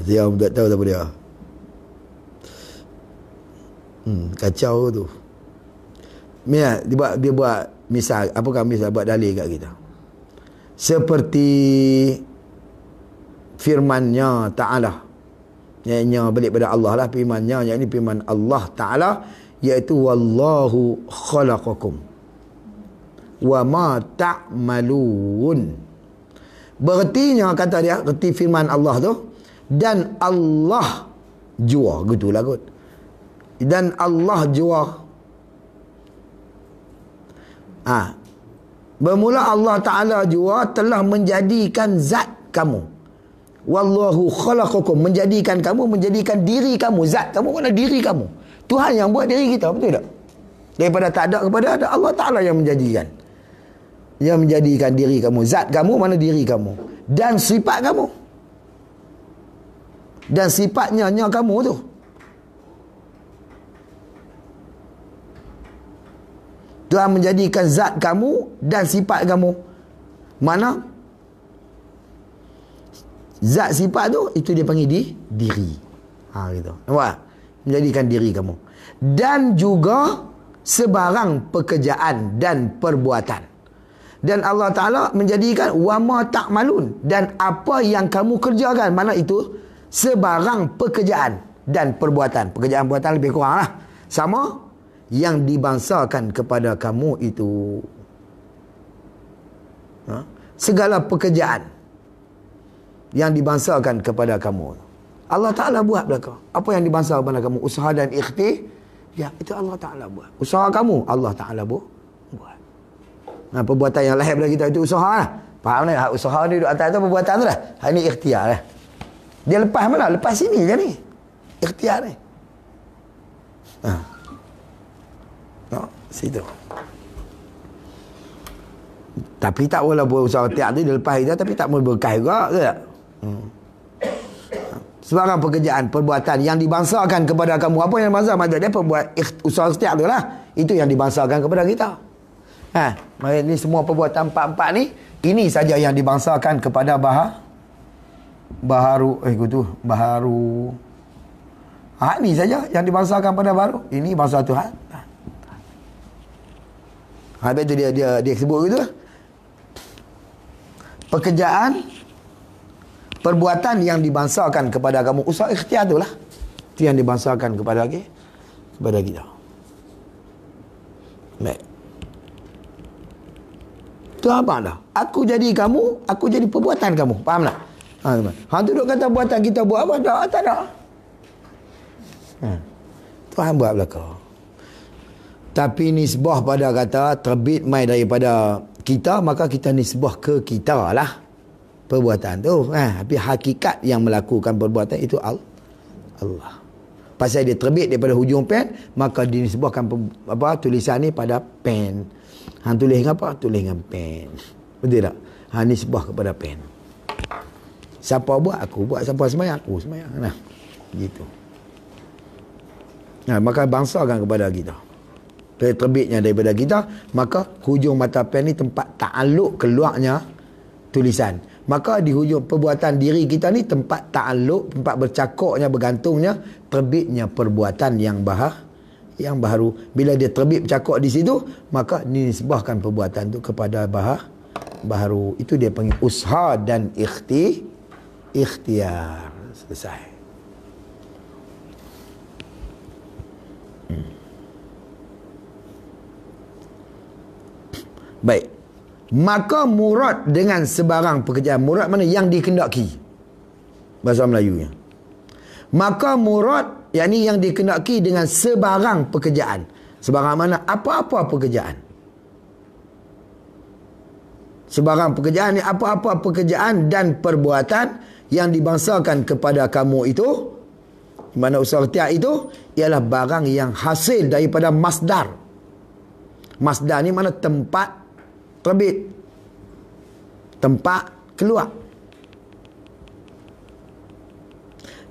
Dia tak tahu apa dia. Kacau tu. Dia buat misal. Apakah misal buat dalil kat kita? Seperti firman-Nya Ta'ala. Yang balik pada Allah lah. Firman-Nya. Yang ini firman Allah Ta'ala. Iaitu wallahu khalaqakum wa ma ta'malun. Berartinya kata dia, erti firman Allah tu, dan Allah jua, gitulah kot. Dan Allah jua. Bermula Allah Ta'ala jua telah menjadikan zat kamu. Wallahu khalaqakum, menjadikan kamu, menjadikan diri kamu, zat kamu, mana diri kamu. Tuhan yang buat diri kita, betul tak? Daripada tak ada kepada ada, Allah Ta'ala yang menjadikan. Yang menjadikan diri kamu. Zat kamu, mana diri kamu. Dan sifat kamu. Dan sifatnya kamu tu. Tuhan menjadikan zat kamu dan sifat kamu. Mana? Zat sifat tu, itu dia panggil diri. Gitu. Nampak? Menjadikan diri kamu. Dan juga sebarang pekerjaan dan perbuatan. Dan Allah Ta'ala menjadikan wama ta'malun, dan apa yang kamu kerjakan. Mana itu? Sebarang pekerjaan dan perbuatan. Pekerjaan-perbuatan lebih kurang lah. Sama yang dibangsakan kepada kamu itu. Segala pekerjaan yang dibangsakan kepada kamu. Allah Ta'ala buat belakang. Apa yang dibangsa kepada kamu? Usaha dan Ya, itu Allah Ta'ala buat. Usaha kamu, Allah Ta'ala buat. Nah, perbuatan yang lahir pada kita itu usaha lah. Faham ni? Usaha ni duduk atas tu perbuatan tu lah. Ini ikhtiar lah. Dia lepas mana? Lepas sini je ni. Ikhtiar ni. Situ. Tapi tak boleh buat usaha ikhtiar tu dia lepas kita, tapi tak boleh berkah juga ke tak? Sebarang pekerjaan, perbuatan yang dibangsakan kepada kamu. Apa yang dibangsakan? Maksudnya dia perbuat usaha ikhtiar tu lah. Itu yang dibangsakan kepada kita. Ini semua perbuatan empat-empat ni, ini saja yang dibangsakan kepada baharu. Ni saja yang dibangsakan pada baharu. Ini bangsa Tuhan. Habis tu dia sebut gitu lah. Pekerjaan, perbuatan yang dibangsakan kepada kamu, usaha ikhtiar tu lah. Itu yang dibangsakan kepada kita. Baik. Itu apa dah? Aku jadi kamu, aku jadi perbuatan kamu. Faham tak? Hang duduk kata buatan kita buat apa? Tak ada. Tuhan buat belakang. Tapi nisbah pada kata terbit mai daripada kita, maka kita nisbah ke kita lah perbuatan tu. Tapi hakikat yang melakukan perbuatan itu Allah. Pasal dia terbit daripada hujung pen, maka dinisbahkan tulisan ni pada pen. Hang tulis dengan apa? Tulis dengan pen. Betul tak? Nisbah kepada pen. Siapa buat? Aku buat. Siapa semayang? Aku semayang. Nah, gitu. Maka bangsakan kepada kita. Terbitnya daripada kita, maka hujung mata pen ni tempat ta'aluk keluarnya tulisan. Maka di hujung perbuatan diri kita ni tempat ta'aluk, tempat bercakapnya, bergantungnya terbitnya perbuatan yang baru. Bila dia terbit bercakap di situ, maka dinisbahkan perbuatan tu kepada baharu. Itu dia panggil usaha dan ikhtiar. Selesai. Baik. Maka murad dengan sebarang pekerjaan. Murad mana? Yang dikendaki. Bahasa Melayunya. Maka murad, yakni yang dikendaki dengan sebarang pekerjaan. Sebarang mana? Apa-apa pekerjaan. Sebarang pekerjaan ni apa-apa pekerjaan dan perbuatan yang dibangsakan kepada kamu itu, di mana usaha ikhtiar itu ialah barang yang hasil daripada masdar. Masdar ni mana? Tempat terbit, tempat keluar,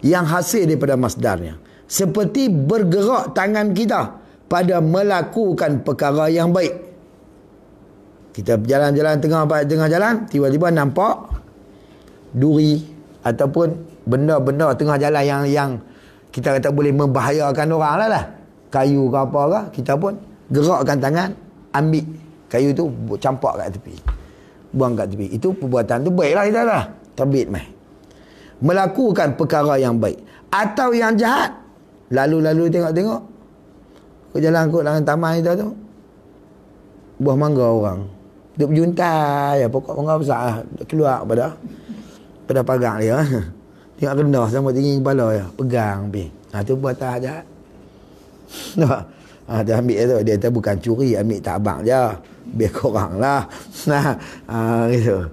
yang hasil daripada masdarnya. Seperti bergerak tangan kita pada melakukan perkara yang baik. Kita berjalan-jalan tengah jalan, tiba-tiba nampak duri ataupun benda-benda tengah jalan yang kita kata boleh membahayakan orang lah. Kayu ke apa ke, kita pun gerakkan tangan, ambil kayu tu, campak kat tepi, buang kat tepi. Itu perbuatan tu baiklah kita dah. Terbit mai. Melakukan perkara yang baik. Atau yang jahat. Lalu-lalu tengok-tengok. Kau jalan kot dalam taman kita tu. Buah mangga orang. Duk berjuntai. Pokok mangga besar lah. Keluar pada pagar dia. Tengok rendah sama tinggi kepala dia. Pegang pergi. Tu perbuatan jahat. Nampak? Dia ambil tu. Dia kata bukan curi. Ambil tak abang je. Biar korang lah. Gitu.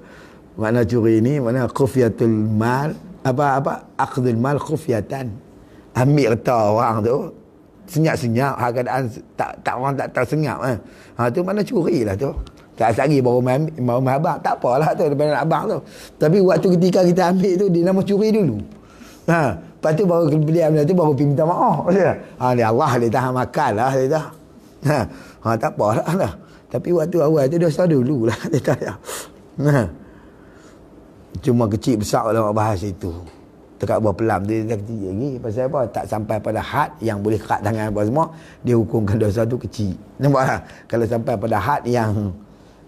Makna curi ni, makna khufiyatul mal. Akhdul mal khufiyatan. Ambil harta orang tu. Senyap-senyap. Keadaan tak orang tak tersenyap. Tu makna curi lah tu. Tak lagi baru main abang. Tak apalah tu. Daripada abang tu. Tapi waktu ketika kita ambil tu, dia nama curi dulu. Lepas tu baru beli benda tu, baru pergi minta maaf. Ni Allah dia tahan makan lah. Dia tak. Tak apalah lah. Tapi waktu awal tu dosa dulu lah. Dia tak. Cuma kecil besar lah bahas itu. Dekat buah pelam dia kecil lagi. Pasal apa? Tak sampai pada had yang boleh kerat tangan apa semua. Dia hukumkan dosa tu kecil. Nampak tak? Kalau sampai pada had yang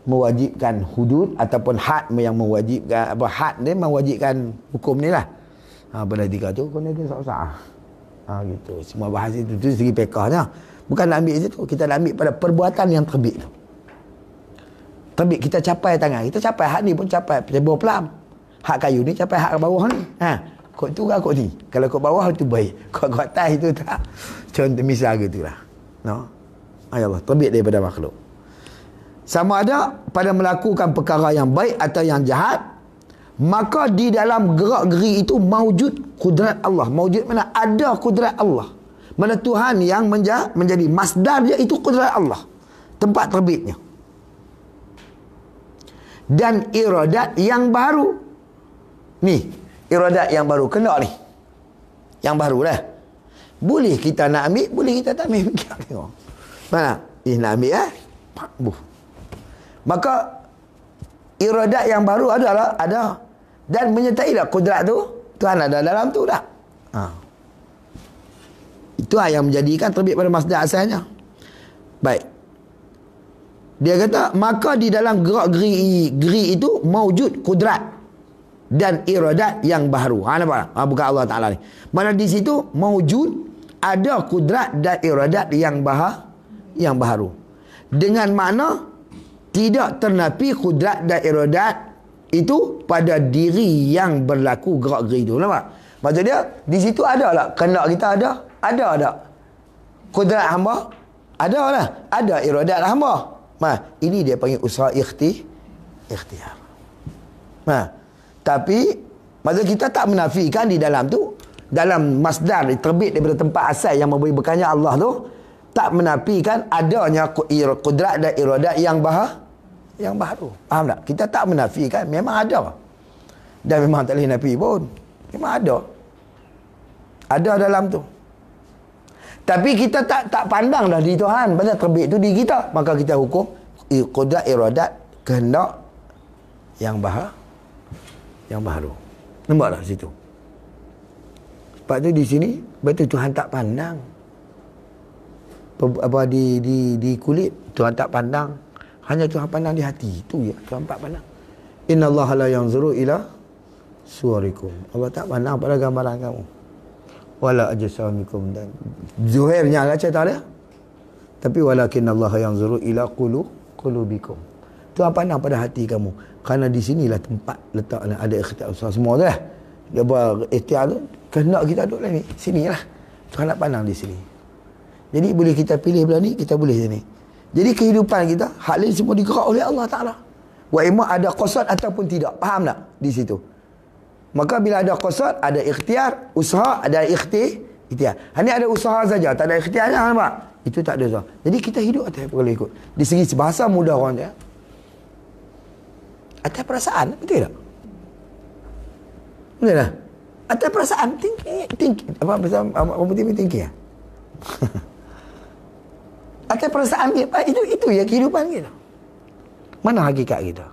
mewajibkan hudud ataupun had yang mewajibkan had dia mewajibkan hukum ni lah. Pada tiga tu kena dia susah. Gitu. Semua bahas itu segi pekahnya. Bukan nak ambil situ. Kita nak ambil pada perbuatan yang terbit tu. Terbit kita capai tangan. Kita capai had ni pun capai buah pelam. Hak kayu ni capai hak bawah ni. Kod tu ke kod ni? Kalau kod bawah tu baik. Kod atas itu tak. Contoh misal gitulah. No. Ay Allah, terbit daripada makhluk. Sama ada pada melakukan perkara yang baik atau yang jahat, maka di dalam gerak-geri itu maujud kudrat Allah. Maujud mana? Ada kudrat Allah. Mana Tuhan yang menjadi masdar dia itu kudrat Allah. Tempat terbitnya. Dan iradat yang baru. Ni, iradat yang baru. Kena ni. Yang baru lah. Boleh kita nak ambil, boleh kita tak ambil. Tengok. Mana? Nak ambil Maka iradat yang baru ada. Dan menyertai tak kudrat tu, Tuhan ada dalam tu tak? Itulah yang menjadikan terbit pada masdar asalnya. Baik. Dia kata, maka di dalam gerak-geri itu maujud kudrat dan iradat yang baru. Nampak? Bukan Allah Ta'ala ni. Mana di situ maujud ada kudrat dan iradat yang baru. Dengan makna tidak ternapi kudrat dan iradat itu pada diri yang berlaku gerak-geri itu. Nampak? Maksud dia, di situ ada tak? Kehendak kita ada? Ada tak? Kudrat hamba? Ada lah. Ada iradat hamba. Ini dia panggil usaha ikhtiar. Tapi maksud kita tak menafikan di dalam tu, dalam masdar terbit daripada tempat asal yang memberi bekannya Allah tu, tak menafikan adanya kudrat dan iradat yang baru. Faham tak? Kita tak menafikan, memang ada. Dan memang tak boleh nafi pun. Memang ada. Ada dalam tu. Tapi kita tak pandang dah di Tuhan. Pasal terbit tu di kita. Maka kita hukum kudrat iradat kehendak yang baru. Nampak tak situ? Sebab tu di sini, betul Tuhan tak pandang. Di kulit Tuhan tak pandang. Hanya Tuhan pandang di hati. Itu ya Tuhan tak pandang. Innallaha la yanzuru ila suwarikum. Allah tak pandang pada gambaran kamu. Wala ajsamikum, dan zuhirnya lah cerita dia. Tapi walakinnallaha yanzuru ila qulubikum. Tuhan pandang pada hati kamu. Kerana di sinilah tempat letaknya ada ikhtiar usaha semua tu lah. Dia buat ikhtiar tu, kehendak kita duduk lah ni. Sinilah. Tuhan nak pandang di sini. Jadi boleh kita pilih belah ni, kita boleh sini. Jadi kehidupan kita, hak lain semua digerak oleh Allah Ta'ala. Wa imma ada qasad ataupun tidak. Faham tak? Di situ. Maka bila ada qasad, ada ikhtiar, usaha, ada ikhtiar. Hanya ada usaha saja, tak ada ikhtiarnya, nampak? Itu tak ada usaha. Jadi kita hidup atas perkara ikut. Di segi bahasa mudah orang dia. Atas perasaan, betul tak? Betul tak? Atas perasaan, thinking. Apa thinking ya? Atas perasaan kita, itu ya kehidupan kita. Mana hakikat kita?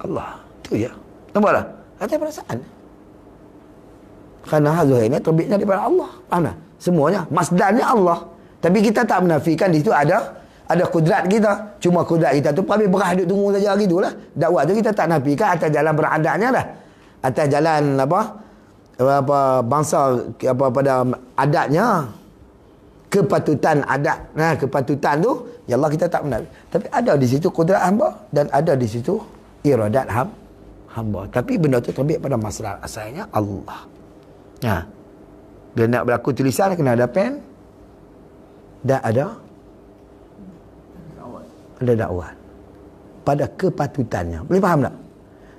Allah, itu ya. Nampak tak? Atas perasaan. Kerana hazur ini terbitnya daripada Allah. Faham tak? Semuanya, masdarnya Allah. Tapi kita tak menafikan di situ ada kudrat kita. Cuma kudrat kita tu kami berah duduk tunggu saja gitulah. Dakwah tu kita tak nafikan atas jalan beradatnya dah. Atas jalan bangsa pada adatnya. Kepatutan adat. Kepatutan tu ya Allah kita tak menafikan. Tapi ada di situ kudrat hamba dan ada di situ iradat hamba. Tapi benda tu terbit pada masalah asalnya Allah. Bila nak berlaku tulisan kena ada pen dan ada dakwah pada kepatutannya. Boleh faham tak?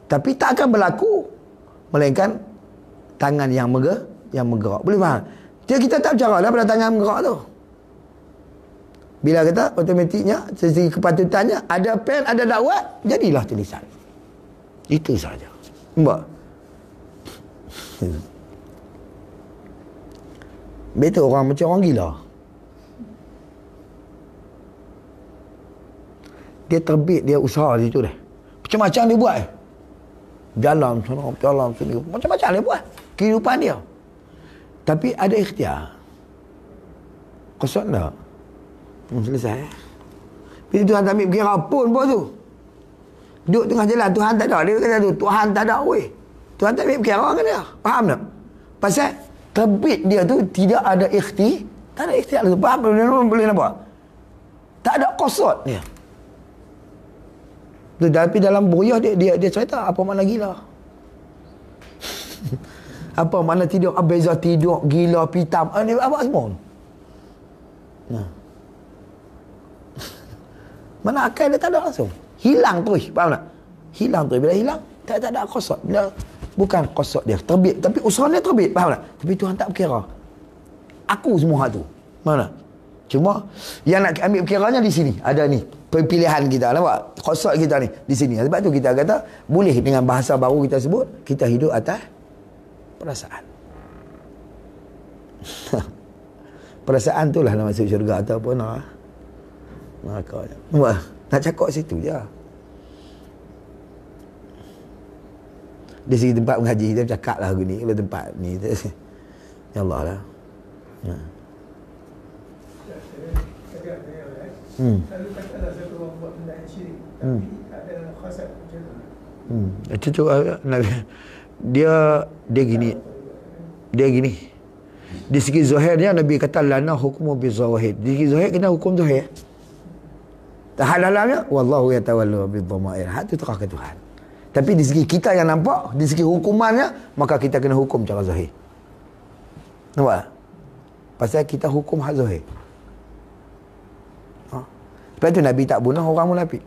Tapi tak akan berlaku melainkan tangan yang bergerak. Boleh faham? Jadi kita tak bercara lah pada tangan bergerak tu. Bila kata automatiknya segi kepatutannya ada pen, ada dakwah, jadilah tulisan. Itu saja. Nampak? Betul orang macam orang gila. Dia terbit, dia usaha di situ dah. Macam-macam dia buat. Jalan sini. Macam-macam dia buat. Kehidupan dia. Tapi ada ikhtiar. Kosong tak? Selesai. Bila Tuhan tak ambil kira pun buat tu. Duduk tengah jalan, Tuhan tak ada. Dia kata tu, Tuhan tak ada weh. Tuhan tak ambil kira kan dia. Faham tak? Pasal terbit dia tu tidak ada ikhtiar. Tak ada ikhtiar tu. Faham? Boleh nampak? Tak ada kosong dia. Tapi dalam buyah dia cerita apa makna gila. Apa makna tidur, beza tidur, gila, pitam, apa semua. Nah. Mana akal dia tak ada langsung. Hilang terus, faham tak? Hilang terus. Bila hilang, tak ada qasad. Bila bukan qasad dia terbit, tapi usaha dia terbit, faham tak? Tapi Tuhan tak berkira. Aku semua hak tu. Mana? Cuma yang nak ambil perkiranya di sini. Ada ni pilihan kita, nampak? Qasad kita ni di sini. Sebab tu kita kata boleh dengan bahasa baru kita sebut, kita hidup atas perasaan. Perasaan tu lah nak masuk syurga ataupun neraka. Nampak? Nak cakap situ je. Di segi tempat mengaji kita cakap lah aku ni. Kalau tempat ni ya Allah lah. Ya. Lalu katalah satu orang buat benda yang syirik, tapi ada khasat macam tu. Itu dia gini. Di segi zahirnya Nabi kata lana hukmu bi zawahid. Di segi zahir kena hukum zahir. Tahalalnya wallahu yatawalla bi dhamair. Hak tu terah ke Tuhan. Tapi di segi kita yang nampak, di segi hukumannya, maka kita kena hukum cara zahir. Nampak? Pasal kita hukum hak zahir. Sebab tu Nabi tak bunuh orang munafik.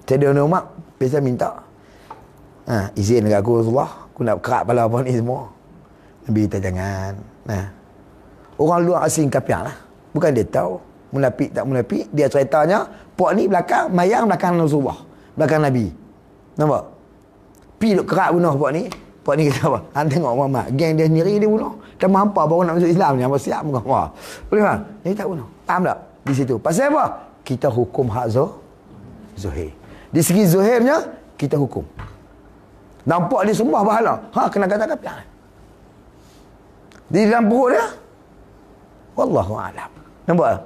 Sayyidina Umar biasa minta, izin dekat aku Rasulullah, aku nak kerak kepala apa ni semua. Nabi kata jangan. Orang luar asing kafir lah. Bukan dia tahu munafik tak munafik. Dia ceritanya puak ni belakang mayang belakang Rasulullah, belakang Nabi. Nampak? Pi duk kerak bunuh puak ni. Puak ni kata apa? Han tengok Muhammad, geng dia sendiri dia bunuh. Dah mampu baru nak masuk Islam ni, apa siap muka. Wah. Boleh tak? Dia tak bunuh. Faham tak? Di situ. Pasal apa? Kita hukum hak zahir. Di segi zahirnya kita hukum. Nampak dia sembah berhala. Kena kata kafir. Di dalam perut dia wallahu a'lam. Nampak?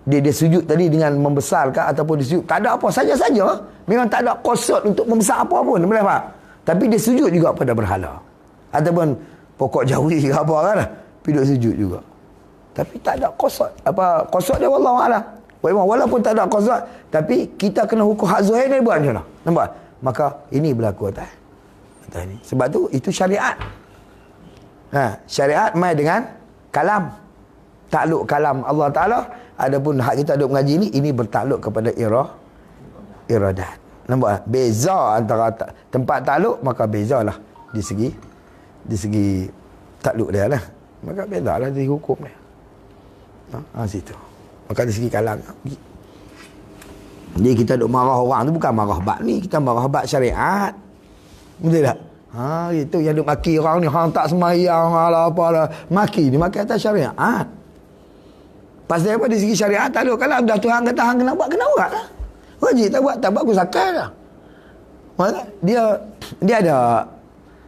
Dia sujud tadi dengan membesarkan ataupun dia sujud tak ada apa, saja-saja. Memang tak ada qasad untuk membesar apa pun, boleh tak? Tapi dia sujud juga pada berhala. Ataupun pokok jawi ke apa kan, pergi sujud juga. Tapi tak ada qasad. Apa qasad dia wallahu a'lam. Walaupun tak ada qasad, tapi kita kena hukum hak zahir ni buat macam mana? Nampak? Maka ini berlaku atas ini. Sebab tu itu syariat. Syariat mai dengan kalam. Takluk kalam Allah Ta'ala. Adapun hak kita duk mengaji ni, ini bertakluk kepada iradat. Nampak? Beza antara tempat takluk, maka bezalah di segi takluk dia lah. Maka bezalah di hukum dia. Situ. Maka di segi kalam. Jadi kita duk marah orang tu bukan marah bab ni, kita marah bab syariat. Betul tak? Itu yang duk maki orang ni, hang tak sembahyang lah apalah. Maki ni maki atas syariat. Pasal apa? Di segi syariat tak ada kalam. Dah Tuhan kata hang kena buat, kena buat lah. Wajib tak buat aku sakai lah.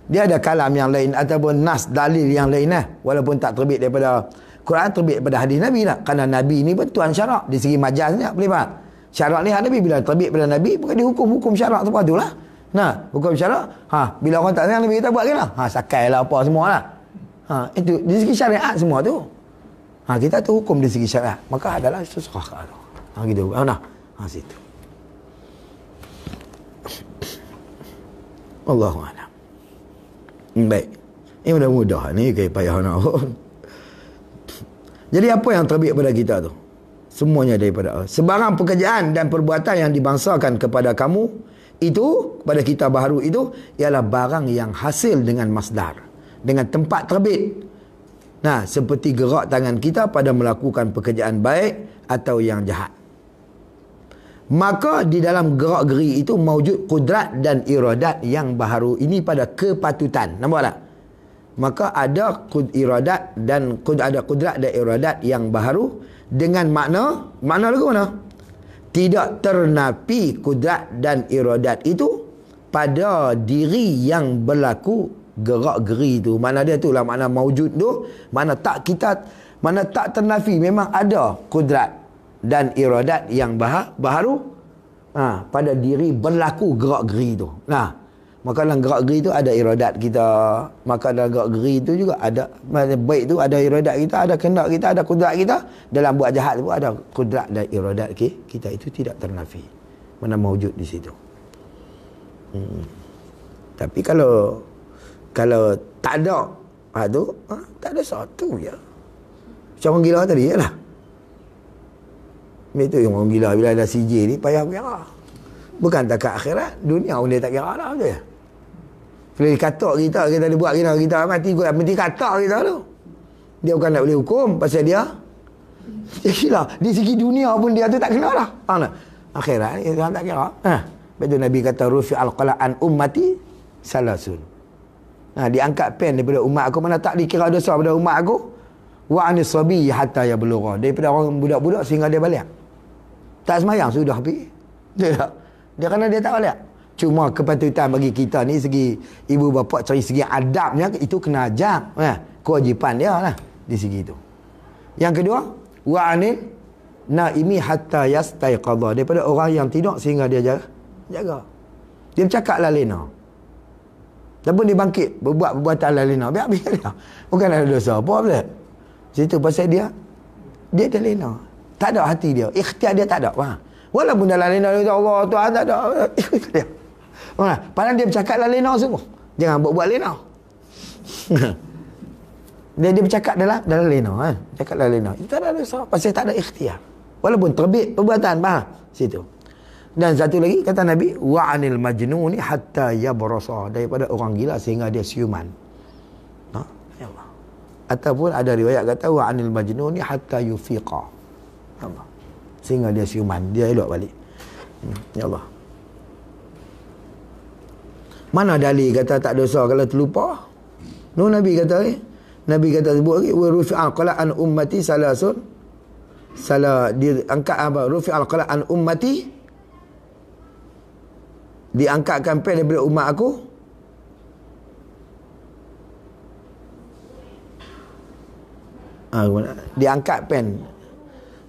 Dia ada kalam yang lain ataupun nas dalil yang lain lah. Walaupun tak terbit daripada Quran, terbit daripada hadis Nabi lah. Kerana Nabi ni pun tuan syarak. Di segi majaznya boleh tak? Syarak ni Nabi bila terbit pada Nabi, bukan dia hukum syarak tu tu lah. Hukum syarak. Bila orang tak sayang Nabi kita buat kan lah. Sakai lah apa semua lah. Itu di segi syariat semua tu. Kita tu hukum di segi syariat. Maka adalah sesuatu tu. Gitu. Situ. Allahuakbar. Baik. Ini mudah-mudah ni kayak payah nak. Jadi apa yang terbit pada kita tu? Semuanya daripada Allah. Sebarang pekerjaan dan perbuatan yang dibangsakan kepada kamu itu, kepada kita baharu itu, ialah barang yang hasil dengan masdar, dengan tempat terbit. Seperti gerak tangan kita pada melakukan pekerjaan baik atau yang jahat. Maka di dalam gerak-geri itu mawjud kudrat dan iradat yang baharu. Ini pada kepatutan. Nampak tak? Maka ada iradat dan ada kudrat dan iradat yang baharu dengan makna lagu mana? Tidak ternapi kudrat dan iradat itu pada diri yang berlaku gerak-geri tu. Mana dia tu lah makna mawjud tu. Mana tak ternafi, memang ada kudrat dan iradat yang baharu pada diri berlaku gerak-geri tu. Maka dalam gerak-geri tu ada iradat kita. Maka dalam gerak-geri tu juga ada, baik tu ada iradat kita, ada kehendak kita, ada kudrat kita. Dalam buat jahat tu ada kudrat dan iradat kita. Itu tidak ternafi, mana mawjud di situ. Tapi kalau tak ada tu, tak ada satu je. Macam orang gila tadi je lah. Itu yang orang gila bila ada CJ ni payah kira. Bukan takat akhirat, dunia pun dia tak kira lah betul ya. Kalau dia katak kita ada buat kita mati katak kita tu. Dia bukan nak boleh hukum pasal dia gila. Di segi dunia pun dia tu tak kena lah. Faham tak? Akhirat ni dia tak kira. Betul Nabi kata rufi al-qala'an ummati salasun. Diangkat pen daripada umat aku, mana tak dikira dosa pada umat aku. Wa anis sabi hatta yablugha, daripada orang budak-budak sehingga dia balik. Tak semayang sudah pergi. Dia kerana dia tak balik. Cuma kepatutan bagi kita ni segi ibu bapa cari segi adabnya itu kena ajar. Kewajipan dia lah di segi itu. Yang kedua, wa anil naimi hatta yastaiqadha, daripada orang yang tidur sehingga dia jaga. Dia bercakap lah lena. Ataupun dia bangkit berbuat perbuatan lah lena. Biar dia. Bukan ada dosa apa boleh. Situ pasal dia dah lena. Tak ada hati dia. Ikhtiar dia tak ada. Walaupun dalam lena dia Allah Tuhan tak ada. Ikhtiar dia. Padahal dia bercakap lah lena semua. Jangan buat lena. Dia bercakap dalam lena. Cakap dalam lena. Itu tak ada dosa. Pasal tak ada ikhtiar. Walaupun terbit perbuatan. Faham? Situ. Dan satu lagi kata Nabi, wa anil majnuni hatta yabrasa, daripada orang gila sehingga dia siuman. Ya Allah. Ataupun ada riwayat kata wa anil majnuni hatta yufiqa. Allah. Sehingga dia siuman, dia elok balik. Ya Allah. Mana dalil kata tak dosa kalau terlupa? Nabi kata sebut lagi wa rufi'al qala'an ummati salasun. Salah diangkat apa? Rufi'al qala'an ummati, diangkatkan pen daripada umat aku. Diangkat pen.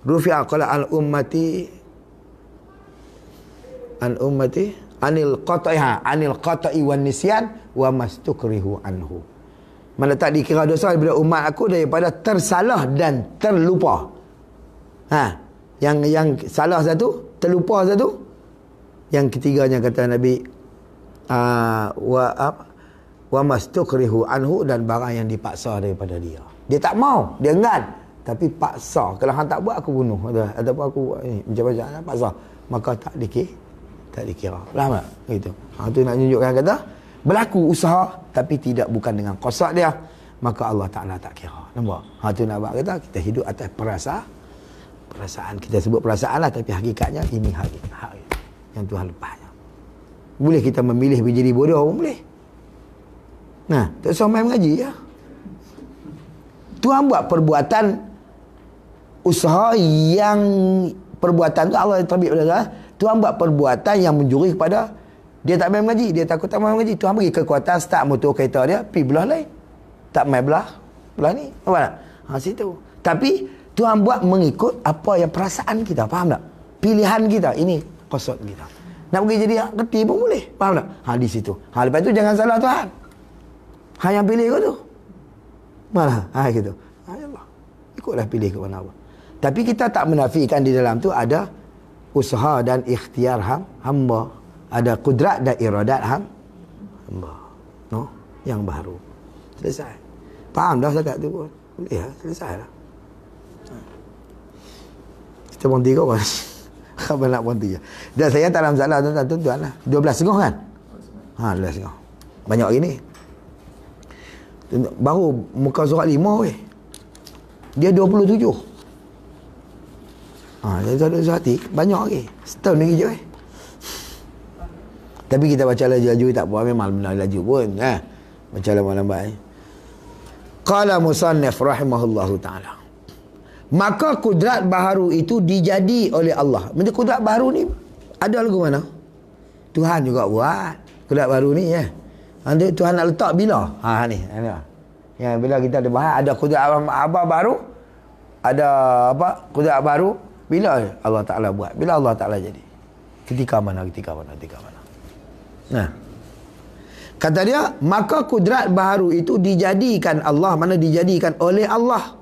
Rufi'a qala al ummati anil qata'i wan nisyan wa mastukrihu anhu. Mana tak dikira dosa daripada umat aku daripada tersalah dan terlupa. Yang salah satu, terlupa satu. Yang ketiganya kata Nabi wa mastukrihu anhu, dan barang yang dipaksa daripada dia. Dia tak mau, dia enggan, tapi paksa. Kalau hang tak buat aku bunuh ataupun aku buat ni macam-macam paksa, maka tak dikira. Faham tak? Gitu. Tu nak tunjukkan kata berlaku usaha tapi bukan dengan qasad dia, maka Allah Taala tak kira. Nampak? Tu nak buat kata kita hidup atas perasaan. Kita sebut perasaan lah, tapi hakikatnya ini hak yang Tuhan lepasnya. Boleh kita memilih menjadi bodoh pun boleh. Tak usah main mengaji ya. Tuhan buat perbuatan usaha yang perbuatan tu Allah terbit pada Tuhan buat perbuatan yang menjuri kepada dia tak main mengaji, dia takut tak main mengaji. Tuhan bagi kekuatan start motor kereta dia pergi belah lain. Tak main belah ni. Nampak tak? Situ. Tapi Tuhan buat mengikut apa yang perasaan kita. Faham tak? Pilihan kita. Ini qasad kita. Nak pergi jadi reti pun boleh. Faham tak? Di situ. Lepas tu jangan salah Tuhan. Yang pilih kau tu. Malah. Gitu. Ya Allah. Ikutlah pilih ke mana apa. Tapi kita tak menafikan di dalam tu ada usaha dan ikhtiar hamba. Ada kudrat dan iradat hamba. Yang baru. Selesai. Faham dah setakat tu pun. Boleh lah. Selesai lah. Kita berhenti kau kan? Apa nak berhenti je. Dan saya tak dalam salah tuan-tuan lah. 12.5 kan? 12.5. Banyak lagi ni. Baru muka surat 5 weh. Dia 27. Dia tak ada hati. Banyak lagi. Setahun lagi je weh. Tapi kita baca laju-laju tak apa. Memang benar laju pun. Baca lambat-lambat. Qala musannif rahimahullahu ta'ala. Maka kudrat baharu itu dijadi oleh Allah. Macam kudrat baharu ni ada lagu mana? Tuhan juga buat kudrat baharu ni ya. Tuhan nak letak bila? Ni. Ya, bila kita ada bahas ada kudrat apa baru? Ada apa? Kudrat baru bila Allah Taala buat? Bila Allah Taala jadi? Ketika mana? Kata dia, maka kudrat baharu itu dijadikan Allah, mana dijadikan oleh Allah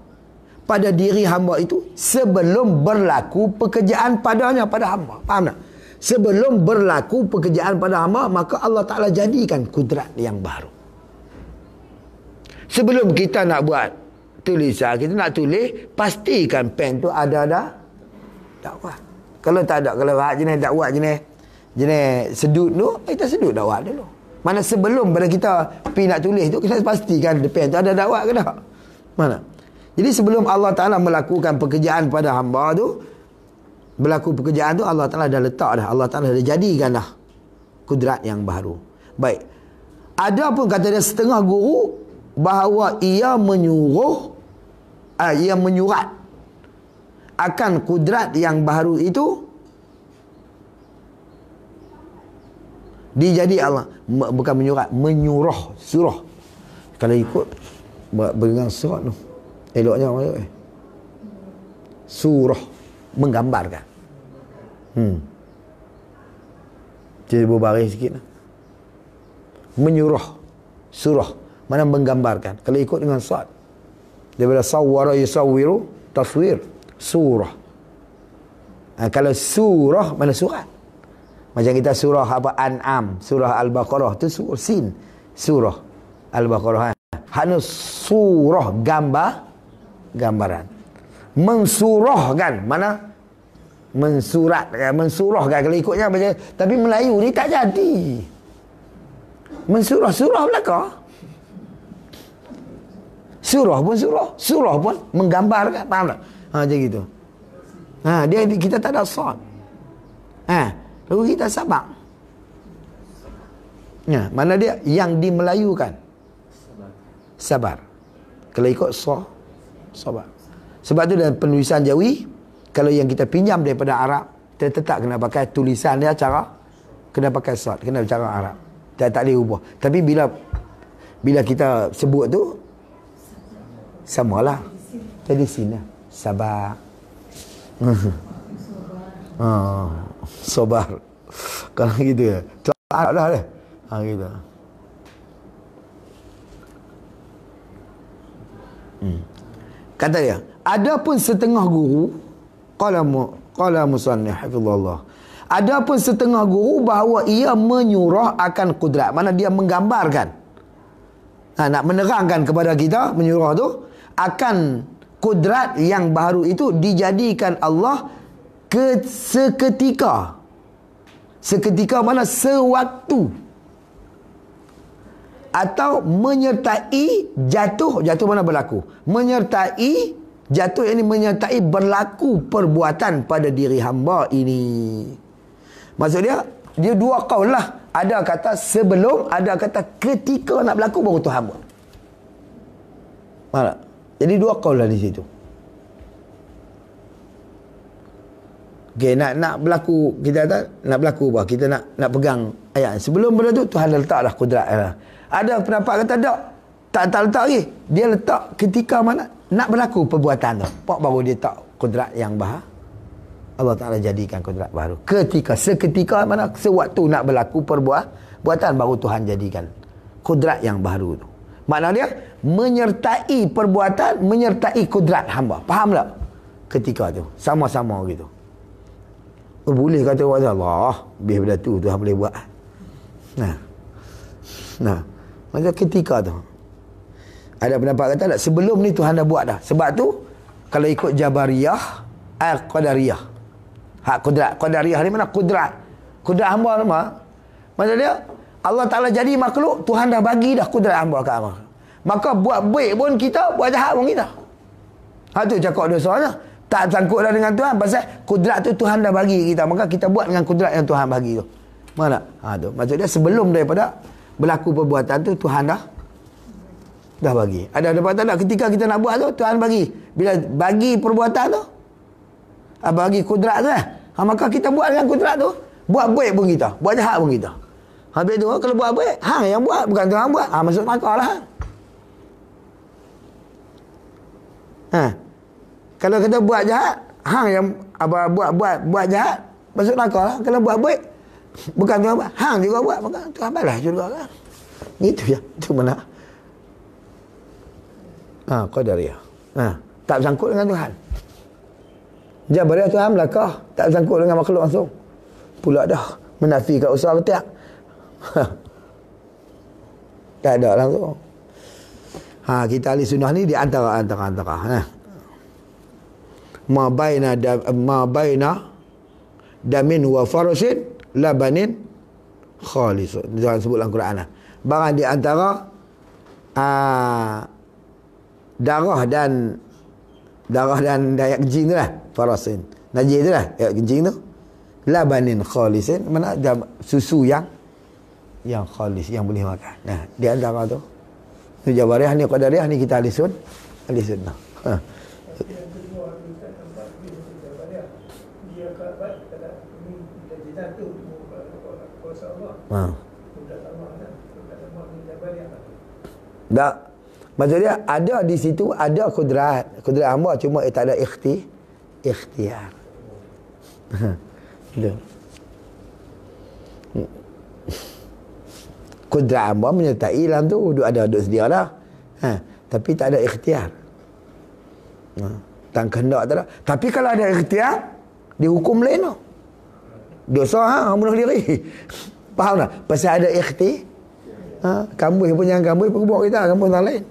pada diri hamba itu sebelum berlaku pekerjaan padanya, pada hamba. Faham tak? Sebelum berlaku pekerjaan pada hamba, maka Allah Ta'ala jadikan kudrat yang baru. Sebelum kita nak buat tulisan, kita nak tulis, pastikan pen tu ada dakwah. Kalau tak ada, kalau jenis dakwah jenis sedut tu, kita sedut dakwah dulu. Mana sebelum pada kita pergi nak tulis tu, kita pastikan pen tu ada dakwah ke tak? Mana? Jadi sebelum Allah Ta'ala melakukan pekerjaan pada hamba tu, berlaku pekerjaan tu, Allah Ta'ala dah letak dah. Allah Ta'ala dah jadikan dah kudrat yang baru. Baik. Ada pun kata dia setengah guru bahawa ia menyurat akan kudrat yang baru itu dijadi Allah. Bukan menyurat, menyuruh, surah. Kalau ikut dengan surat tu eloknya apa? Surah, menggambarkan. Jadi berbaris sikit lah. Menyuruh, surah, mana menggambarkan. Kalau ikut dengan surat, daripada sawwara yusawwiru, taswir, surah. Kalau surah, mana surat? Macam kita surah apa, An'am, surah Al-Baqarah tu sin, surah Al-Baqarah. Hanya surah, gambaran. Mensurahkan, mana mensuratkan, mensurahkan. Kalau ikutnya macam, tapi Melayu ni tak jadi. Surah belakang. Surah pun menggambarkan, faham tak? Macam gitu. Kita tak ada sad. Lalu kita sabar. Mana dia yang dimelayukan? Sabar. Kalau ikut sabar. Sebab tu dalam penulisan Jawi, kalau yang kita pinjam daripada Arab, kita tetap kena pakai tulisan dia cara, kena pakai sad, kena cara Arab. Tak boleh ubah. Tapi bila kita sebut tu, samalah. Jadi sini sabar. Sabar. Kalau gitu ya. Tu Arab dah deh. Gitu. Kata dia, adapun setengah guru, qala musannif hafizallah. Adapun setengah guru bahawa ia menyurah akan kudrat, mana dia menggambarkan. Nak menerangkan kepada kita, menyurah tu akan kudrat yang baru itu dijadikan Allah seketika. Seketika mana? Sewaktu. Atau menyertai jatuh mana berlaku? Menyertai jatuh, ini menyertai berlaku perbuatan pada diri hamba ini. Maksud dia dua qaul lah. Ada kata sebelum, ada kata ketika nak berlaku baru Tuhan buat. Faham tak? Jadi dua qaul lah di situ. Okey, nak berlaku, kita kata nak berlaku apa? Kita nak pegang ayat. Sebelum benda tu Tuhan letak dah kudrat lah. Ada pendapat kata tak letak lagi. Dia letak ketika mana nak berlaku perbuatan tu. Baru dia tak kudrat yang bahagia. Allah Ta'ala jadikan kudrat baru. Seketika mana? Sewaktu nak berlaku perbuatan baru Tuhan jadikan kudrat yang baru tu. Makna dia menyertai perbuatan, menyertai kudrat hamba. Faham tak? Ketika tu. Sama-sama gitu. Boleh kata Allah, lebih daripada tu Tuhan boleh buat. Nah. Macam ketika tu. Ada pendapat kata tak? Sebelum ni Tuhan dah buat dah. Sebab tu, kalau ikut Jabariyah, Qadariyah. Hak kudrat. Qadariyah ni mana? Kudrat. Kudrat hamba nama. Maksud dia, Allah Ta'ala jadi makhluk, Tuhan dah bagi dah kudrat hamba kat hamba. Maka buat baik pun kita, buat jahat pun kita. Tu cakap dosanya. Tak sangkut dah dengan Tuhan. Pasal kudrat tu Tuhan dah bagi kita. Maka kita buat dengan kudrat yang Tuhan bagi tu. Mana? Tu. Maksud dia sebelum daripada berlaku perbuatan tu, Tuhan dah bagi. Ada tak? Ketika kita nak buat tu, Tuhan bagi. Bila bagi perbuatan tu, bagi kudrat tu maka kita buat dengan kudrat tu. Buat baik pun kita, buat jahat pun kita. Habis tu, kalau buat baik, hang yang buat, bukan Tuhan buat. Masuk neraka lah. Kalau kita buat jahat, hang yang buat jahat, masuk neraka lah. Kalau buat baik, bukan Tuhan buat, hang juga buat, maka Tuhan balas juga kan. Itu ya, itu mana? Qadariyah. Tak bersangkut dengan Tuhan. Jabariyah Tuhan melakah, tak bersangkut dengan makhluk langsung. Pula dah menafikan usaha ketiak. Tak ada langsung. Kita ahli sunnah ni di antara. Ma baina damin wa farasin labanin khalis. Jangan sebut dalam Quran lah. Barang di antara darah dan dayat kencing tu lah, farasin. Najis tu lah, dayat kencing tu. Labanin khalisin, mana ada susu yang khalis, yang boleh makan. Nah, di antara tu. Tu Jabariyah ni, Qadariyah ni kita ahli sunnah. Yang kedua kita nampak Jabariyah, dia kata ini dia jatuh kuasa Allah. Sudah lama ni Jabariyah. Tak. Maksudnya ada di situ ada kudrat hamba, cuma tak ada ikhtiar. Betul. Kudrat hamba menyertai dalam tu, ada sedia dah. Tapi tak ada ikhtiar. Tak kehendak tak ada. Tapi kalau ada ikhtiar, dihukum lain tu. Dosa bunuh diri. Faham tak? Pasal ada ikhtiar. Kambui pun jangan kambui pun buat kita, kambui orang lain.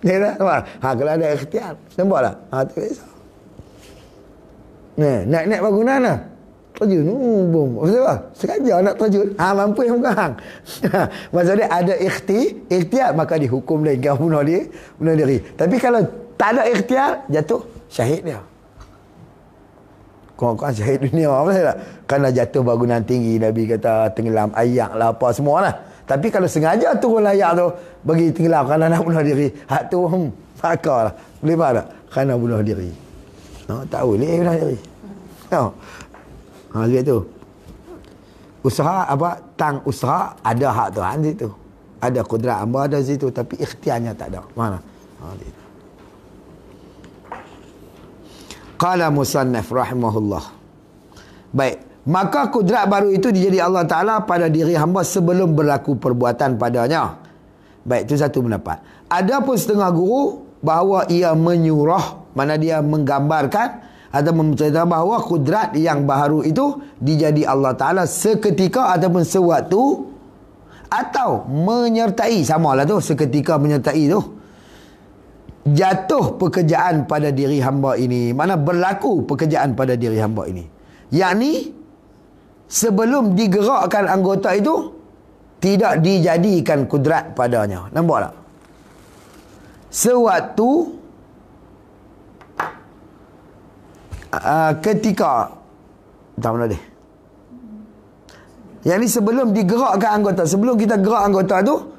Ya tak? Kalau ada ikhtiar, nampak tak? Tu kisah. Naik bangunan lah. Terjun. Bom. Maksud apa? Sengaja nak terjun. Mampu yang bukan. Maksudnya ada ikhtiar, maka dihukum lain. Kau bunuh diri. Tapi kalau tak ada ikhtiar, jatuh syahid dia. Kau syahid dunia. Apa tak? Kerana jatuh bangunan tinggi, Nabi kata tenggelam ayak lah apa semua lah. Tapi kalau sengaja turun layak tu bagi tenggelam kerana nak bunuh diri, hak tu maka lah. Boleh faham tak? Kerana bunuh diri. Tak boleh bunuh diri. Sebab tu usaha usaha ada hak Tuhan situ. Ada kudrat hamba ada situ, tapi ikhtiarnya tak ada. Mana? Qala musannaf rahimahullah. Baik, maka kudrat baru itu dijadi Allah Ta'ala pada diri hamba sebelum berlaku perbuatan padanya. Baik, itu satu pendapat. Ada pun setengah guru bahawa ia menyurah, mana dia menggambarkan atau menceritakan bahawa kudrat yang baru itu dijadi Allah Ta'ala seketika ataupun sewaktu, atau menyertai, samalah tu, seketika menyertai tu, jatuh pekerjaan pada diri hamba ini. Mana berlaku pekerjaan pada diri hamba ini, yakni sebelum digerakkan anggota itu tidak dijadikan kudrat padanya. Nampak tak? Sewaktu ketika tak mana dia, yang ni sebelum digerakkan anggota, sebelum kita gerak anggota tu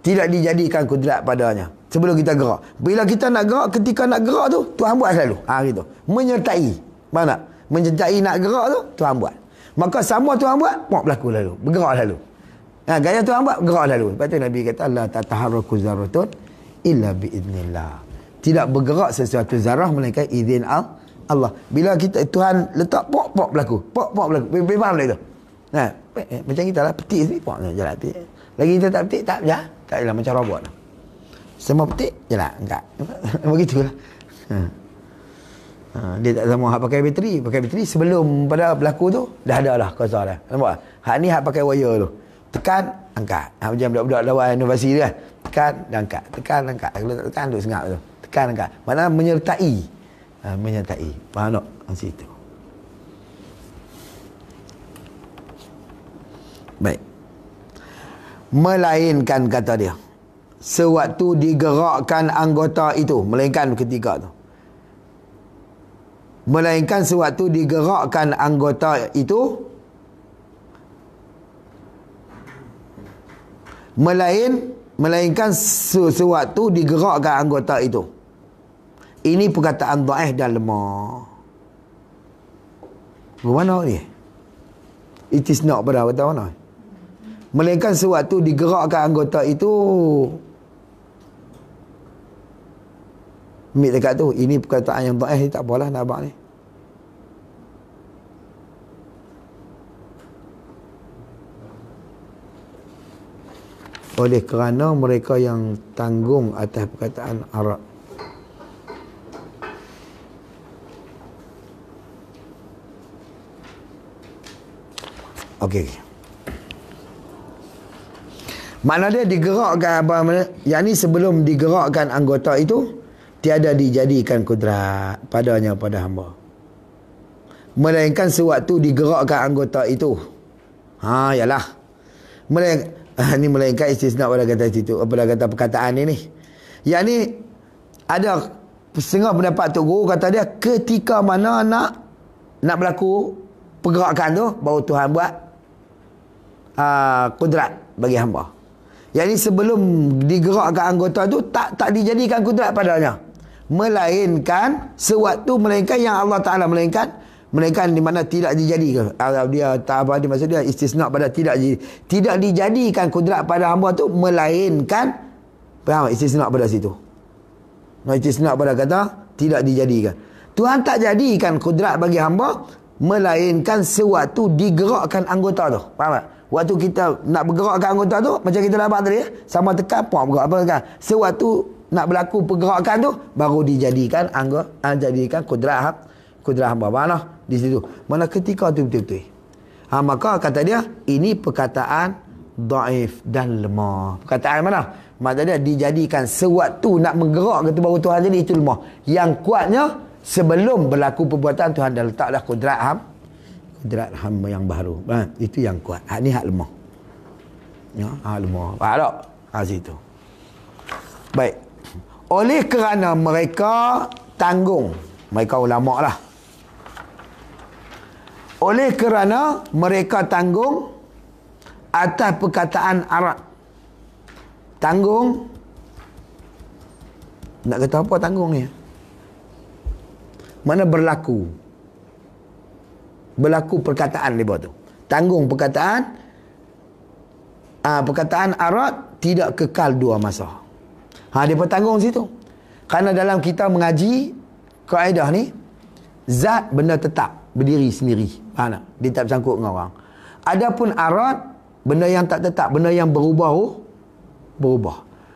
tidak dijadikan kudrat padanya. Sebelum kita gerak, bila kita nak gerak, ketika nak gerak tu Tuhan buat selalu. Gitu. Menyertai. Mana? Menyertai nak gerak tu Tuhan buat. Maka sama Tuhan buat berlaku lalu, bergerak lalu. Gaya Tuhan buat, bergerak lalu. Lepas tu Nabi kata la tataharraku zarratun illa biiznillah. Tidak bergerak sesuatu zarah melainkan izin Allah. Bila kita Tuhan letak pok berlaku. Pok berlaku. Faham tak itu? Macam kita lah petik sini pok jalan petik. Lagi kita tak petik tak ya. Tak jelah macam robot. Semua petik jelah enggak. Begitulah. Dia tak sama hak pakai bateri sebelum pada berlaku tu dah ada lah kuasa dah. Nampak? Hak ni hak pakai wire tu. Tekan, angkat. Macam budak-budak lawan inovasi tu kan. Tekan dan angkat. Tekan, angkat. Kalau tak tekan tu sengap tu. Tekan, angkat. Mana menyertai. Menyertai. Faham tak? Situ. Baik. Melainkan kata dia, sewaktu digerakkan anggota itu, melainkan ketika tu. Melainkan sewaktu digerakkan anggota itu, melainkan sewaktu digerakkan anggota itu. Ini perkataan dhaif dan lemah. Bagaimana ni? It is not pada kata mana? Melainkan sewaktu digerakkan anggota itu. Ambil dekat tu. Ini perkataan yang dhaif ni, tak apalah nak abang ni. Oleh kerana mereka yang tanggung atas perkataan Arab. Okey. Makna dia digerakkan apa mana? Yang ni sebelum digerakkan anggota itu tiada dijadikan kudrat padanya pada hamba. Melainkan sewaktu digerakkan anggota itu. Yalah. Melainkan istisna pada kata situ, pada kata perkataan ini. Yang ni ada setengah pendapat Tok Guru kata dia ketika mana nak berlaku pergerakan tu baru Tuhan buat kudrat bagi hamba. Yang ni sebelum digerakkan anggota tu tak dijadikan kudrat padanya. Melainkan yang Allah Ta'ala melainkan di mana tidak dijadikan. Dia tak apa dia maksud dia istisna pada tidak dijadikan kudrat pada hamba tu, melainkan faham istisna pada situ. Istisna pada kata tidak dijadikan. Tuhan tak jadikan kudrat bagi hamba melainkan sewaktu digerakkan anggota tu. Faham tak? Waktu kita nak bergerakkan anggota tu, macam kita dapat tadi, sama tekan bergerak apa kan. Sewaktu nak berlaku pergerakan tu baru dijadikan jadikan kudrat hamba. Mana di situ? Mana ketika tu betul-betul. Maka kata dia ini perkataan dhaif dan lemah. Perkataan mana? Maksudnya dijadikan sewaktu nak menggerak ke baru Tuhan jadi itu lemah. Yang kuatnya sebelum berlaku perbuatan Tuhan dah letak dah kudrat hamba yang baru. Itu yang kuat. Ni hak lemah. Hak lemah. Faham tak? Situ. Baik. Oleh kerana mereka tanggung, mereka ulama lah. Oleh kerana mereka tanggung atas perkataan Arab. Tanggung. Nak kata apa tanggung ni? Mana berlaku perkataan dia buat tu. Tanggung perkataan Arab tidak kekal dua masa. Dia bertanggung situ. Kerana dalam kita mengaji kaedah ni, zat benda tetap berdiri sendiri. Dia tak bersangkut dengan orang. Adapun Arad benda yang tak tetap, benda yang berubah.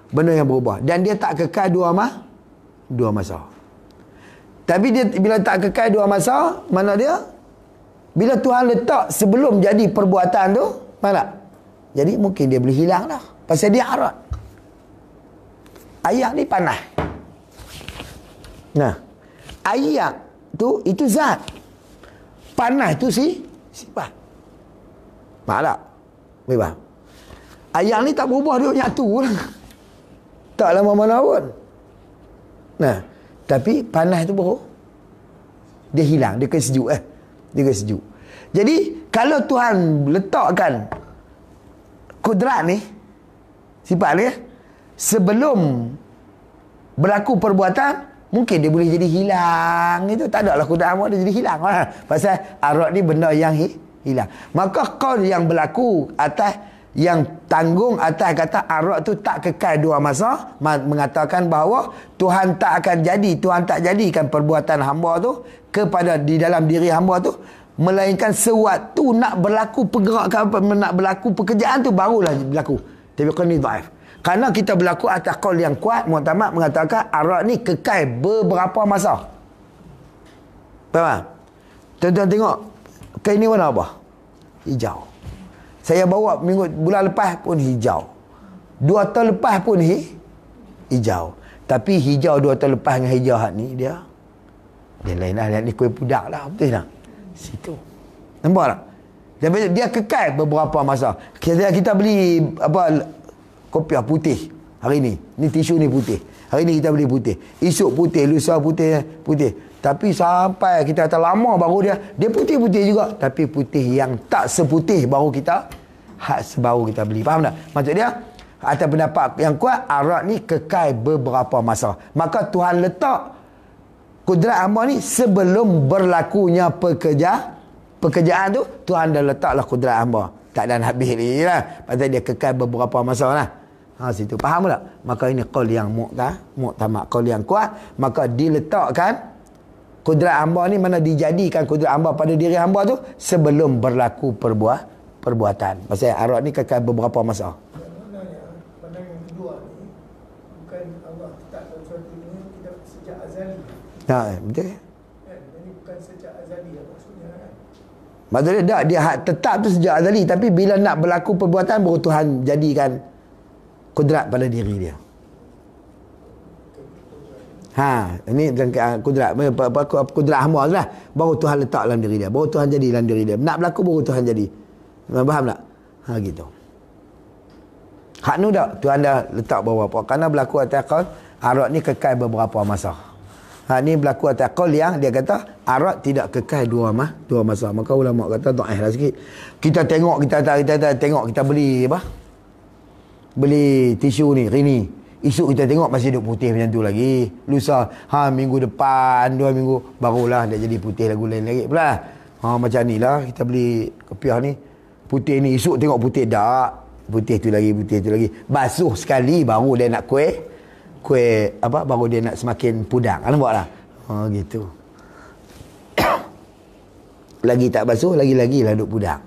Benda yang berubah dan dia tak kekal dua masa. Tapi dia bila tak kekal dua masa, mana dia? Bila Tuhan letak sebelum jadi perbuatan tu, mana? Jadi mungkin dia boleh hilang dah. Pasal dia Arad. Ayat ni panas. Ayat tu itu zat. Panas tu sifat. Faham tak? Baik. Ayat ni tak berubah, dia nyatu lah. Tak lama mana pun. Tapi panas tu baru dia hilang, dia kena sejuk Dia kena sejuk. Jadi kalau Tuhan letakkan kudrat ni, sifat ni sebelum berlaku perbuatan, mungkin dia boleh jadi hilang. Itu tak ada lah kudrat dia jadi hilang. Pasal Arad ni benda yang hilang. Maka qaul yang berlaku atas yang tanggung atas kata Arad tu tak kekal dua masa, mengatakan bahawa Tuhan tak jadikan perbuatan hamba tu kepada di dalam diri hamba tu, melainkan sewaktu nak berlaku pergerakan, nak berlaku pekerjaan tu barulah berlaku. Tapi qani dhaif. Kerana kita berlaku atas qaul yang kuat, Mu'tamad mengatakan Arad ni kekal beberapa masa. Faham? Tuan-tuan tengok kain ni warna apa? Hijau. Saya bawa bulan lepas pun hijau. 2 tahun lepas pun hijau. Tapi hijau 2 tahun lepas dengan hijau hak ni dia lain lah. Ni kuih pudak lah. Betul tak? Situ. Nampak tak? Dia kekal beberapa masa. Kita beli kopiah putih hari ni. Ni tisu ni putih. Hari ni kita beli putih. Esok putih, lusa putih. Tapi sampai kita kata lama baru dia putih-putih juga. Tapi putih yang tak seputih baru baru kita beli. Faham tak? Maksud dia, atas pendapat yang kuat, Arad ni kekal beberapa masa. Maka Tuhan letak kudrat hamba ni sebelum berlakunya pekerjaan tu, Tuhan dah letaklah kudrat hamba. Tak ada habis ni lah. Pasal dia kekal beberapa masa lah. Situ. Faham tak? Maka ini qaul yang mu'tamad, qaul yang kuat. Maka diletakkan kudrat hamba ni, mana dijadikan kudrat hamba pada diri hamba tu sebelum berlaku perbuatan. Pasal Arad ni kekal beberapa masa. Pandangan yang kedua ni bukan Allah letakkan sesuatu ni kita sejak azali. Betul. Ini bukan sejak azali maksudnya kan. Maksudnya dia tetap tu sejak azali, tapi bila nak berlaku perbuatan baru Tuhan jadikan kudrat pada diri dia. Ini kudrat kudrat hamba lah. Baru Tuhan letak dalam diri dia. Baru Tuhan jadi dalam diri dia. Nak berlaku baru Tuhan jadi. Faham tak? Gitu. Hak nu dak Tuhan dah letak beberapa. Kerana berlaku atas qaul, arat ni kekal beberapa masa. Ni berlaku atas qaul yang dia kata arat tidak kekal dua masa. Maka ulama kata dhaif lah sikit. Kita tengok kita tengok kita beli apa? Beli tisu ni, rini. Esok kita tengok masih duk putih macam tu lagi. Lusa, minggu depan, 2 minggu, barulah dia jadi putih lagu lain lagi pula. Macam ni lah, kita beli kopiah ni. Putih ni, esok tengok putih tak. Putih tu lagi. Basuh sekali, baru dia nak kuih apa, baru dia nak semakin pudang. Nampak lah? Gitu. Lagi tak basuh, lagi-lagi lah duk pudang.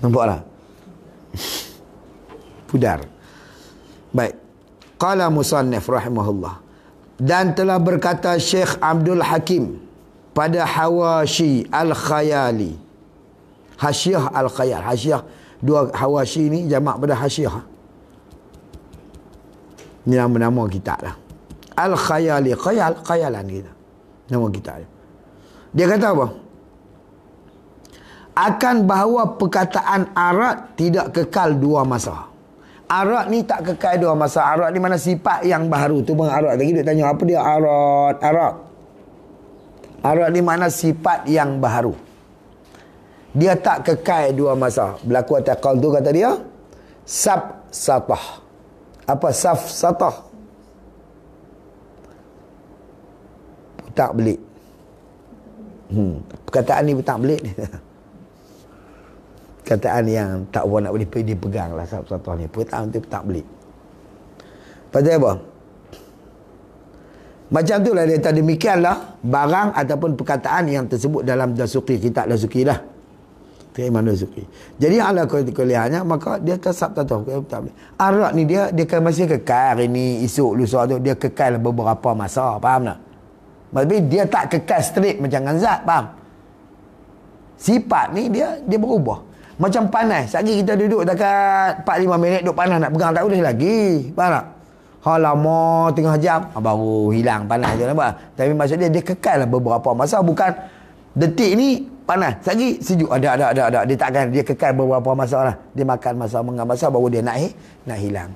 Nampak lah? Pudar. Baik. Qala musannif rahimahullah. Dan telah berkata Syekh Abdul Hakim pada Hawashi Al-Khayali. Hasyiah Al-Khayal. Hasyiah, dua Hawashi ni jamak pada hasyiah. Ini nama-nama kitab lah. Al-Khayali. Khayalan kita. Nama kitab dia. Dia kata apa? Akan bahawa perkataan arat tidak kekal dua masa. Arat ni tak kekal dua masa. Arat ni mana sifat yang baru tu. Bang arat tadi dia tanya apa dia arat. Arat ni mana sifat yang baru. Dia tak kekal dua masa. Berlaku atas qaul tu kata dia safsatah. Apa safsatah? Putak belit. Perkataan ni putak belit. Kataan yang tak nak boleh dipegang lah satu-satu ni. Perkataan tu tak beli. Pasal apa? Macam tu lah dia kata demikianlah barang ataupun perkataan yang tersebut dalam Dasuki, kitab Dasuki lah. Imam Dasuki. Jadi ala kuliahnya maka dia tetap tak tahu. Arak ni dia kan masih kekal hari ni, esok, lusa tu dia kekal beberapa masa. Faham tak? Tapi dia tak kekal straight macam ganzat. Faham? Sifat ni dia berubah. Macam panas. Sekali kita duduk dekat 4-5 minit duduk panas nak pegang tak boleh lagi. Faham tak? Lama tengah jam baru hilang panas je nampak. Tapi maksudnya dia kekal lah beberapa masa. Bukan detik ni panas. Sekali sejuk. Ada. Dia takkan. Dia kekal beberapa masa lah. Dia makan masa, mengambil masa baru dia nak hilang.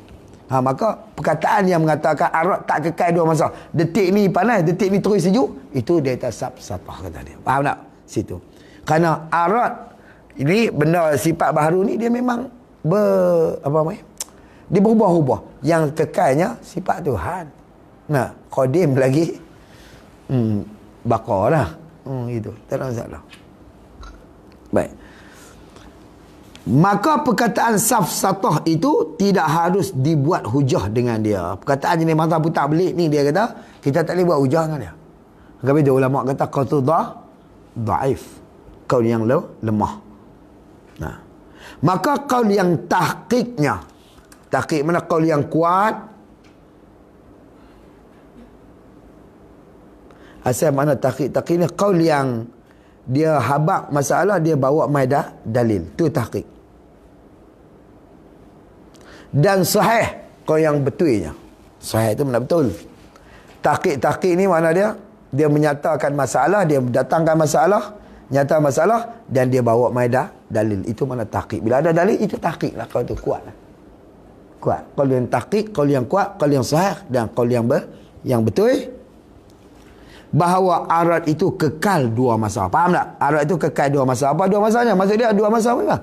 Maka perkataan yang mengatakan arat tak kekal dua masa. Detik ni panas, detik ni terus sejuk. Itu dia tasab sapah kata dia. Faham tak? Situ. Kerana arat ini benda sifat baru ni dia memang dia berubah-ubah. Yang kekalnya sifat Tuhan. Nah, qadim lagi bakar lah. Itu. Tak ada masalah. Baik. Maka perkataan safsatah itu tidak harus dibuat hujah dengan dia. Perkataan jenis mata putar belit ni dia kata kita tak boleh buat hujah dengan dia. Tapi dia ulama kata qaul tu dhaif. Qaul yang lemah. Nah. Maka qaul yang tahqiqnya, tahqiq mana qaul yang kuat, asal mana tahqiq ni qaul yang dia habaq masalah, dia bawa maidah dalil, tu tahqiq. Dan sahih qaul yang betulnya, sahih itu mana betul. Tahqiq ni mana dia menyatakan masalah, dia datangkan masalah, nyata masalah dan dia bawa maidah dalil. Itu mana tahqiq. Bila ada dalil itu tahqiq lah. Qaul tu kuat lah. Kuat. Qaul yang tahqiq, qaul yang kuat, qaul yang sahih dan qaul yang betul bahawa arat itu kekal dua masa. Faham tak? Arat itu kekal dua masa. Apa dua masanya? Maksud dia dua masa apa?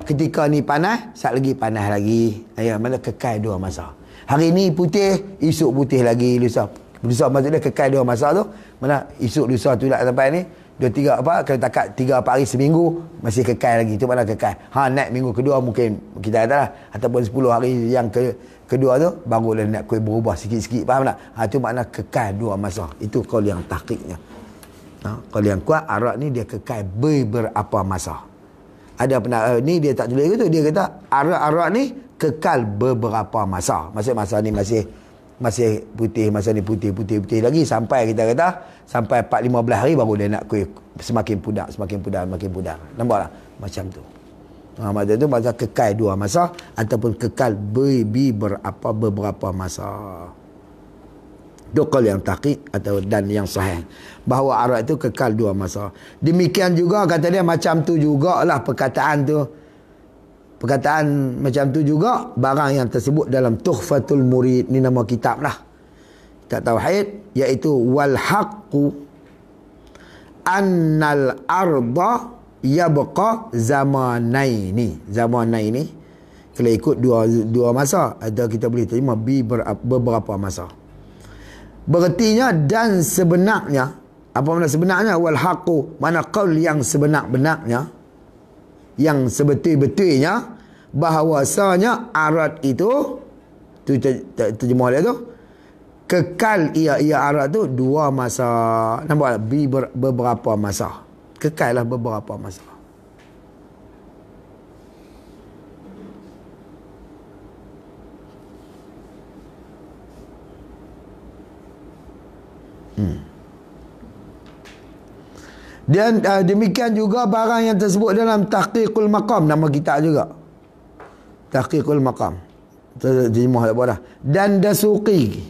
Ketika ni panas, sat lagi panas lagi. Mana kekal dua masa. Hari ni putih, esok putih lagi, lusa maksudnya kekal dua masa tu. Mana esok lusa tu tak sampai ni 2-3 kalau takat 3-4 hari seminggu masih kekal lagi. Itu mana kekal. Naik minggu kedua mungkin kita kata lah, ataupun 10 hari yang kedua tu barulah nak berubah sikit-sikit. Faham tak? Itu makna kekal dua masa. Itu qaul yang tahqiqnya. Qaul yang kuat arat ni dia kekal beberapa masa. Ada ni dia tak tulis gitu. Dia kata arat ni kekal beberapa masa. Masa ni masih putih, masa ni putih lagi sampai kita kata sampai 4-15 hari baru dia nak kuih semakin pudar. Nampak tak? Macam tu. Masa tu masa kekal 2 masa ataupun kekal beberapa masa. Itu qaul yang tahqiq atau dan yang sahih bahawa Arad itu kekal 2 masa. Demikian juga kata dia macam tu jugalah perkataan tu. Perkataan macam tu juga barang yang tersebut dalam Tuhfatul Murid, ni nama kitab lah, kitab tauhid, iaitu wal haqqu annal arda yabqa zamanaini. Zamanaini kalau ikut dua masa, ada kita boleh terima beberapa masa. Berartinya dan sebenarnya, apa makna sebenarnya? Wal haqqu, mana qaul yang sebenar-benarnya, yang sebetul-betulnya, bahawasanya arad itu terjemah dia tu kekal, ia arad tu 2 masa. Nampak beberapa masa. Kekal lah beberapa masa. Dan demikian juga barang yang tersebut dalam Tahqiqul Maqam, nama kitab juga Tahqiqul Maqam, terjemah tak apa dah. Dan Dasuqi,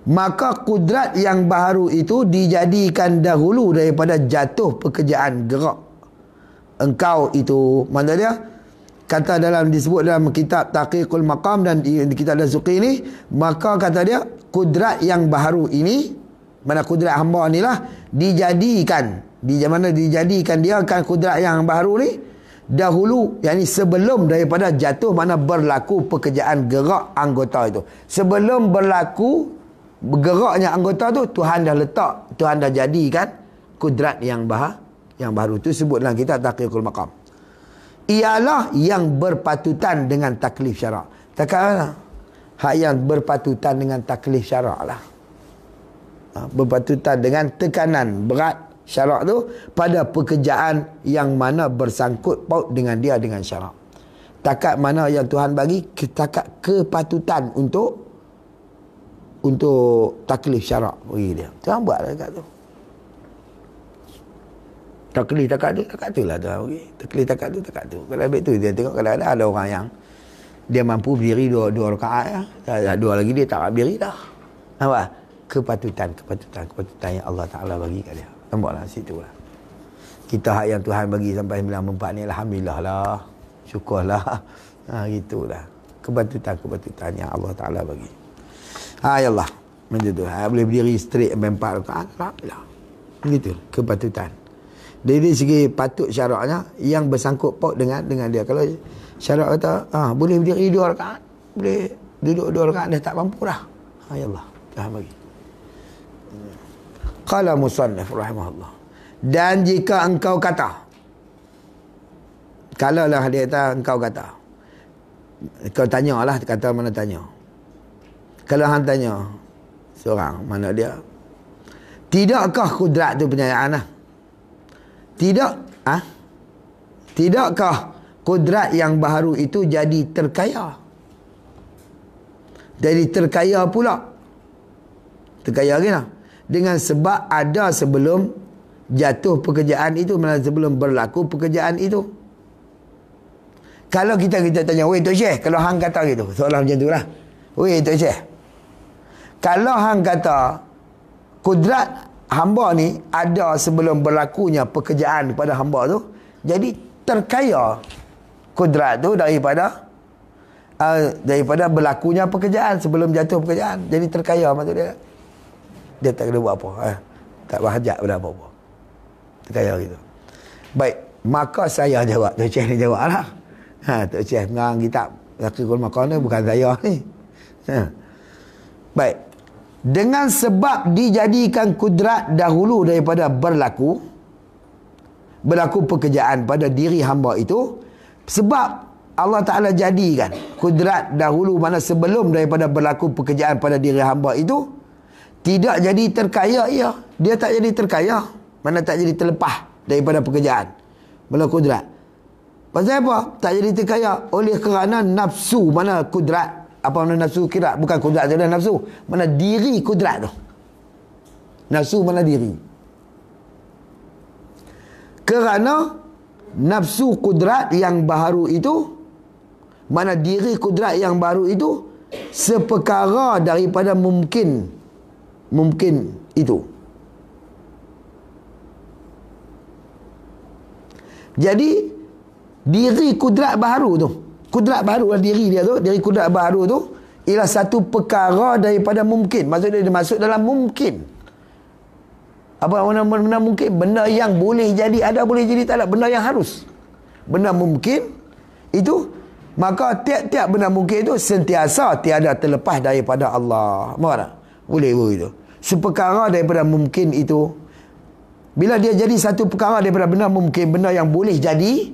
maka kudrat yang baharu itu dijadikan dahulu daripada jatuh pekerjaan gerak engkau itu. Mana dia kata dalam, disebut dalam kitab Tahqiqul Maqam dan di kitab Dasuqi ni, maka kata dia kudrat yang baharu ini, mana kudrat hamba ni lah dijadikan, di mana dijadikan dia kan kudrat yang baharu ni dahulu, yakni sebelum daripada jatuh, mana berlaku pekerjaan gerak anggota itu. Sebelum berlaku geraknya anggota tu, Tuhan dah letak, Tuhan dah jadikan kudrat yang baru tu. Sebut dalam kitab Tahqiqul Maqam, ialah yang berpatutan dengan taklif syarak. Takkanlah hak yang berpatutan dengan taklif syarak lah, berpatutan dengan tekanan berat syarak tu pada pekerjaan yang mana bersangkut paut dengan dia dengan syarak. Takat mana yang Tuhan bagi, takat kepatutan untuk taklif syarak bagi dia. Tuhan buat lah takat tu. Taklif takat tu lah Tuhan bagi. Taklif takat tu. Kalau habis tu dia tengok, kalau ada orang yang dia mampu berdiri 2 rakaat ya. Dua lagi dia tak berdiri dah. Nampak? Kepatutan yang Allah Ta'ala bagi kat dia. Nampaklah situ lah. Kita hak yang Tuhan bagi sampai 94 ni, alhamdulillah lah, syukurlah. Gitulah kepatutan yang Allah Ta'ala bagi. Ya Allah, macam tu. Boleh berdiri straight sampai 4 rakaat, alhamdulillah. Begitu kepatutan. Dari segi patut syaraknya yang bersangkut paut dengan dia. Kalau syarak kata boleh berdiri 2 rakaat, boleh duduk 2 rakaat, dah tak mampu dah. Ya Allah, Tuhan bagi. Qala musannif rahimahullah, dan jika engkau kata, kalaulah dia kata engkau kata, kau tanyalah, kata mana tanya. Kalau hang tanya seorang, mana dia, tidakkah kudrat tu penyayaan lah? Tidakkah kudrat yang baharu itu jadi terkaya? Jadi terkaya pula. Terkaya lagi lah. Dengan sebab ada sebelum jatuh pekerjaan itu, sebelum berlaku pekerjaan itu. Kalau kita tanya, weh Tok Syekh, kalau hang kata gitu, soalan macam tu lah. Weh Tok Syekh, kalau hang kata kudrat hamba ni ada sebelum berlakunya pekerjaan pada hamba tu, jadi terkaya kudrat tu daripada berlakunya pekerjaan, sebelum jatuh pekerjaan. Jadi terkaya maksud dia. Dia tak kena buat apa, tak berhajat pada apa-apa, terkaya gitu. Baik, maka saya jawab, Tok Syekh ni jawab lah. Tok Syekh mengarang kitab Tahqiqul Maqam ni, bukan saya ni. Baik, dengan sebab dijadikan kudrat dahulu daripada berlaku pekerjaan pada diri hamba itu, sebab Allah Ta'ala jadikan kudrat dahulu, mana sebelum daripada berlaku pekerjaan pada diri hamba itu, tidak jadi terkaya ia. Dia tak jadi terkaya, mana tak jadi terlepas daripada pekerjaan bela kudrat. Pasal apa tak jadi terkaya? Oleh kerana nafsu, mana kudrat, apa mana nafsu kira, bukan kudrat tu dah nafsu, mana diri kudrat tu. Nafsu mana diri. Kerana nafsu kudrat yang baharu itu, mana diri kudrat yang baru itu seperkara daripada mungkin itu. Jadi diri kudrat baharu tu, kudrat baharu lah diri dia tu, diri kudrat baharu tu ialah satu perkara daripada mungkin. Maksudnya dia masuk dalam mungkin. Apa benda mungkin? Benda yang boleh jadi ada, boleh jadi tak ada. Benda yang harus. Benda mungkin itu, maka tiap-tiap benda mungkin itu sentiasa tiada terlepas daripada Allah. Mahu tak? Boleh begitu. Seperkara daripada mungkin itu, bila dia jadi satu perkara daripada benda mungkin, benda yang boleh jadi,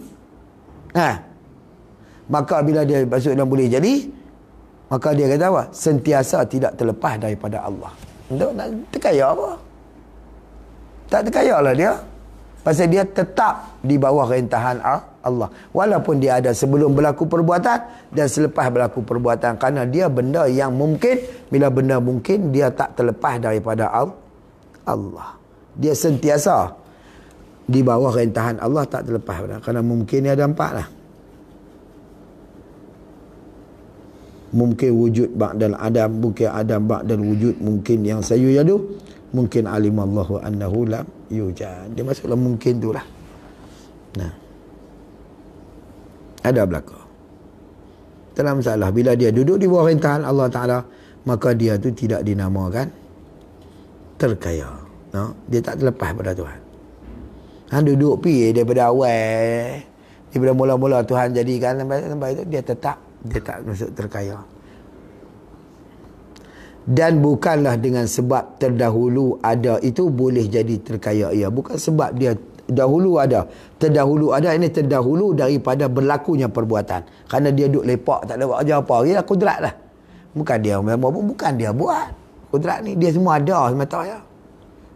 maka bila dia masuk dalam boleh jadi, maka dia kata apa? Sentiasa tidak terlepas daripada Allah. Untuk nak terkaya apa? Tak terkaya lah dia. Pasal dia tetap di bawah rentahan Allah. Walaupun dia ada sebelum berlaku perbuatan dan selepas berlaku perbuatan. Kerana dia benda yang mungkin. Bila benda mungkin, dia tak terlepas daripada Allah. Dia sentiasa di bawah rentahan Allah, tak terlepas. Kerana mungkin ni ada 4 lah. Mungkin wujud ba'dal adam, mungkin adam ba'dal wujud, mungkin yang sayujadu, mungkin alimallahu annahu lam yujad. Dia masuklah mungkin tu lah. Nah, ada berlaku. Dalam masalah bila dia duduk di bawah rentahan Allah Ta'ala, maka dia tu tidak dinamakan terkaya. No? Dia tak terlepas pada Tuhan. Duduk pergi daripada awal, daripada mula-mula Tuhan jadikan sampai itu, dia tak masuk terkaya. Dan bukanlah dengan sebab terdahulu ada itu boleh jadi terkaya ia. Bukan sebab dia dahulu ada. Terdahulu ada, ini terdahulu daripada berlakunya perbuatan. Kerana dia duduk lepak, tak ada buat kerja apa. Ia kudrat lah. Bukan dia buat. Kudrat ni dia semua ada semata ya.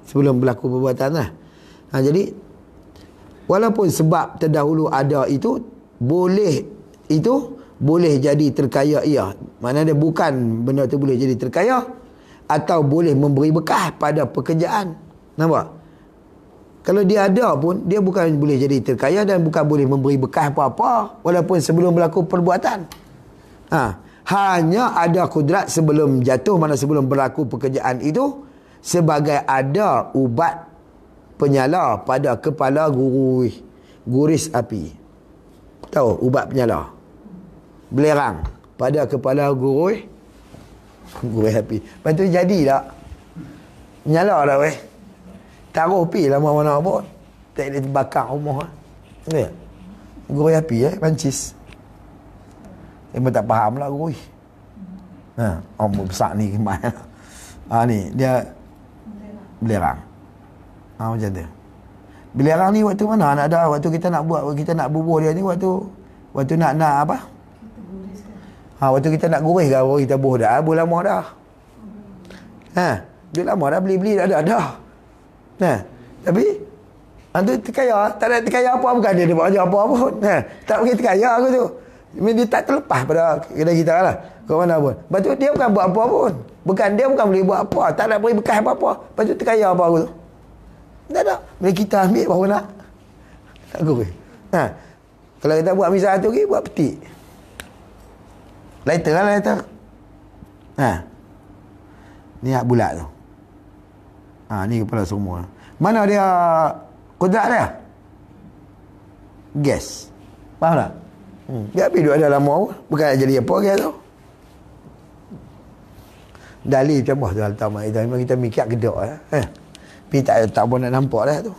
Sebelum berlaku perbuatan lah. Jadi walaupun sebab terdahulu ada itu boleh jadi terkaya ia. Mana dia bukan benda tu boleh jadi terkaya, atau boleh memberi bekah pada pekerjaan. Nampak? Kalau dia ada pun, dia bukan boleh jadi terkaya dan bukan boleh memberi bekah apa-apa walaupun sebelum berlaku perbuatan. Hanya ada kudrat sebelum jatuh, mana sebelum berlaku pekerjaan itu, sebagai ada ubat penyala pada kepala guris api. Tahu ubat penyala? Belerang pada kepala guris api. Lepas tu jadi tak? Nyala dah weh. Taruh pi lama mana pun. Tak boleh terbakar rumah. Ya. Guris api pancis. Saya pun tak faham lah guris. Orang besar ni gimana? Ni dia belerang. Macam tu. Belerang ni waktu mana nak ada? Waktu kita nak buat, kita nak bubuh dia ni, waktu nak apa? Waktu kita nak guris ke, kita buh dah, buh lama dah. Dia lama dah, beli dah ada. Tapi tu terkaya, tak ada terkaya apa, bukan dia buat apa pun. Tak pergi terkaya aku tu. Dia tak terlepas pada kita lah. Kau mana pun. Lepas tu dia bukan buat apa pun. Dia bukan boleh buat apa, tak nak beri bekas apa-apa. Lepas tu terkaya apa aku tu. Tak ada. Bila kita ambil baru nak guris. Kalau kita buat misal tu buat petik. Lighter lah lighter. Ni hak bulat tu. Ni kepala semua. Mana dia kudrat dia? Gas. Faham tak? Dia habis duduk ada lama pun. Bukan nak jadi apa ke tu. Dalil macam mana tu Al-Tamah. Kita mikir kedok lah. Tapi tak pun nak nampak dah tu.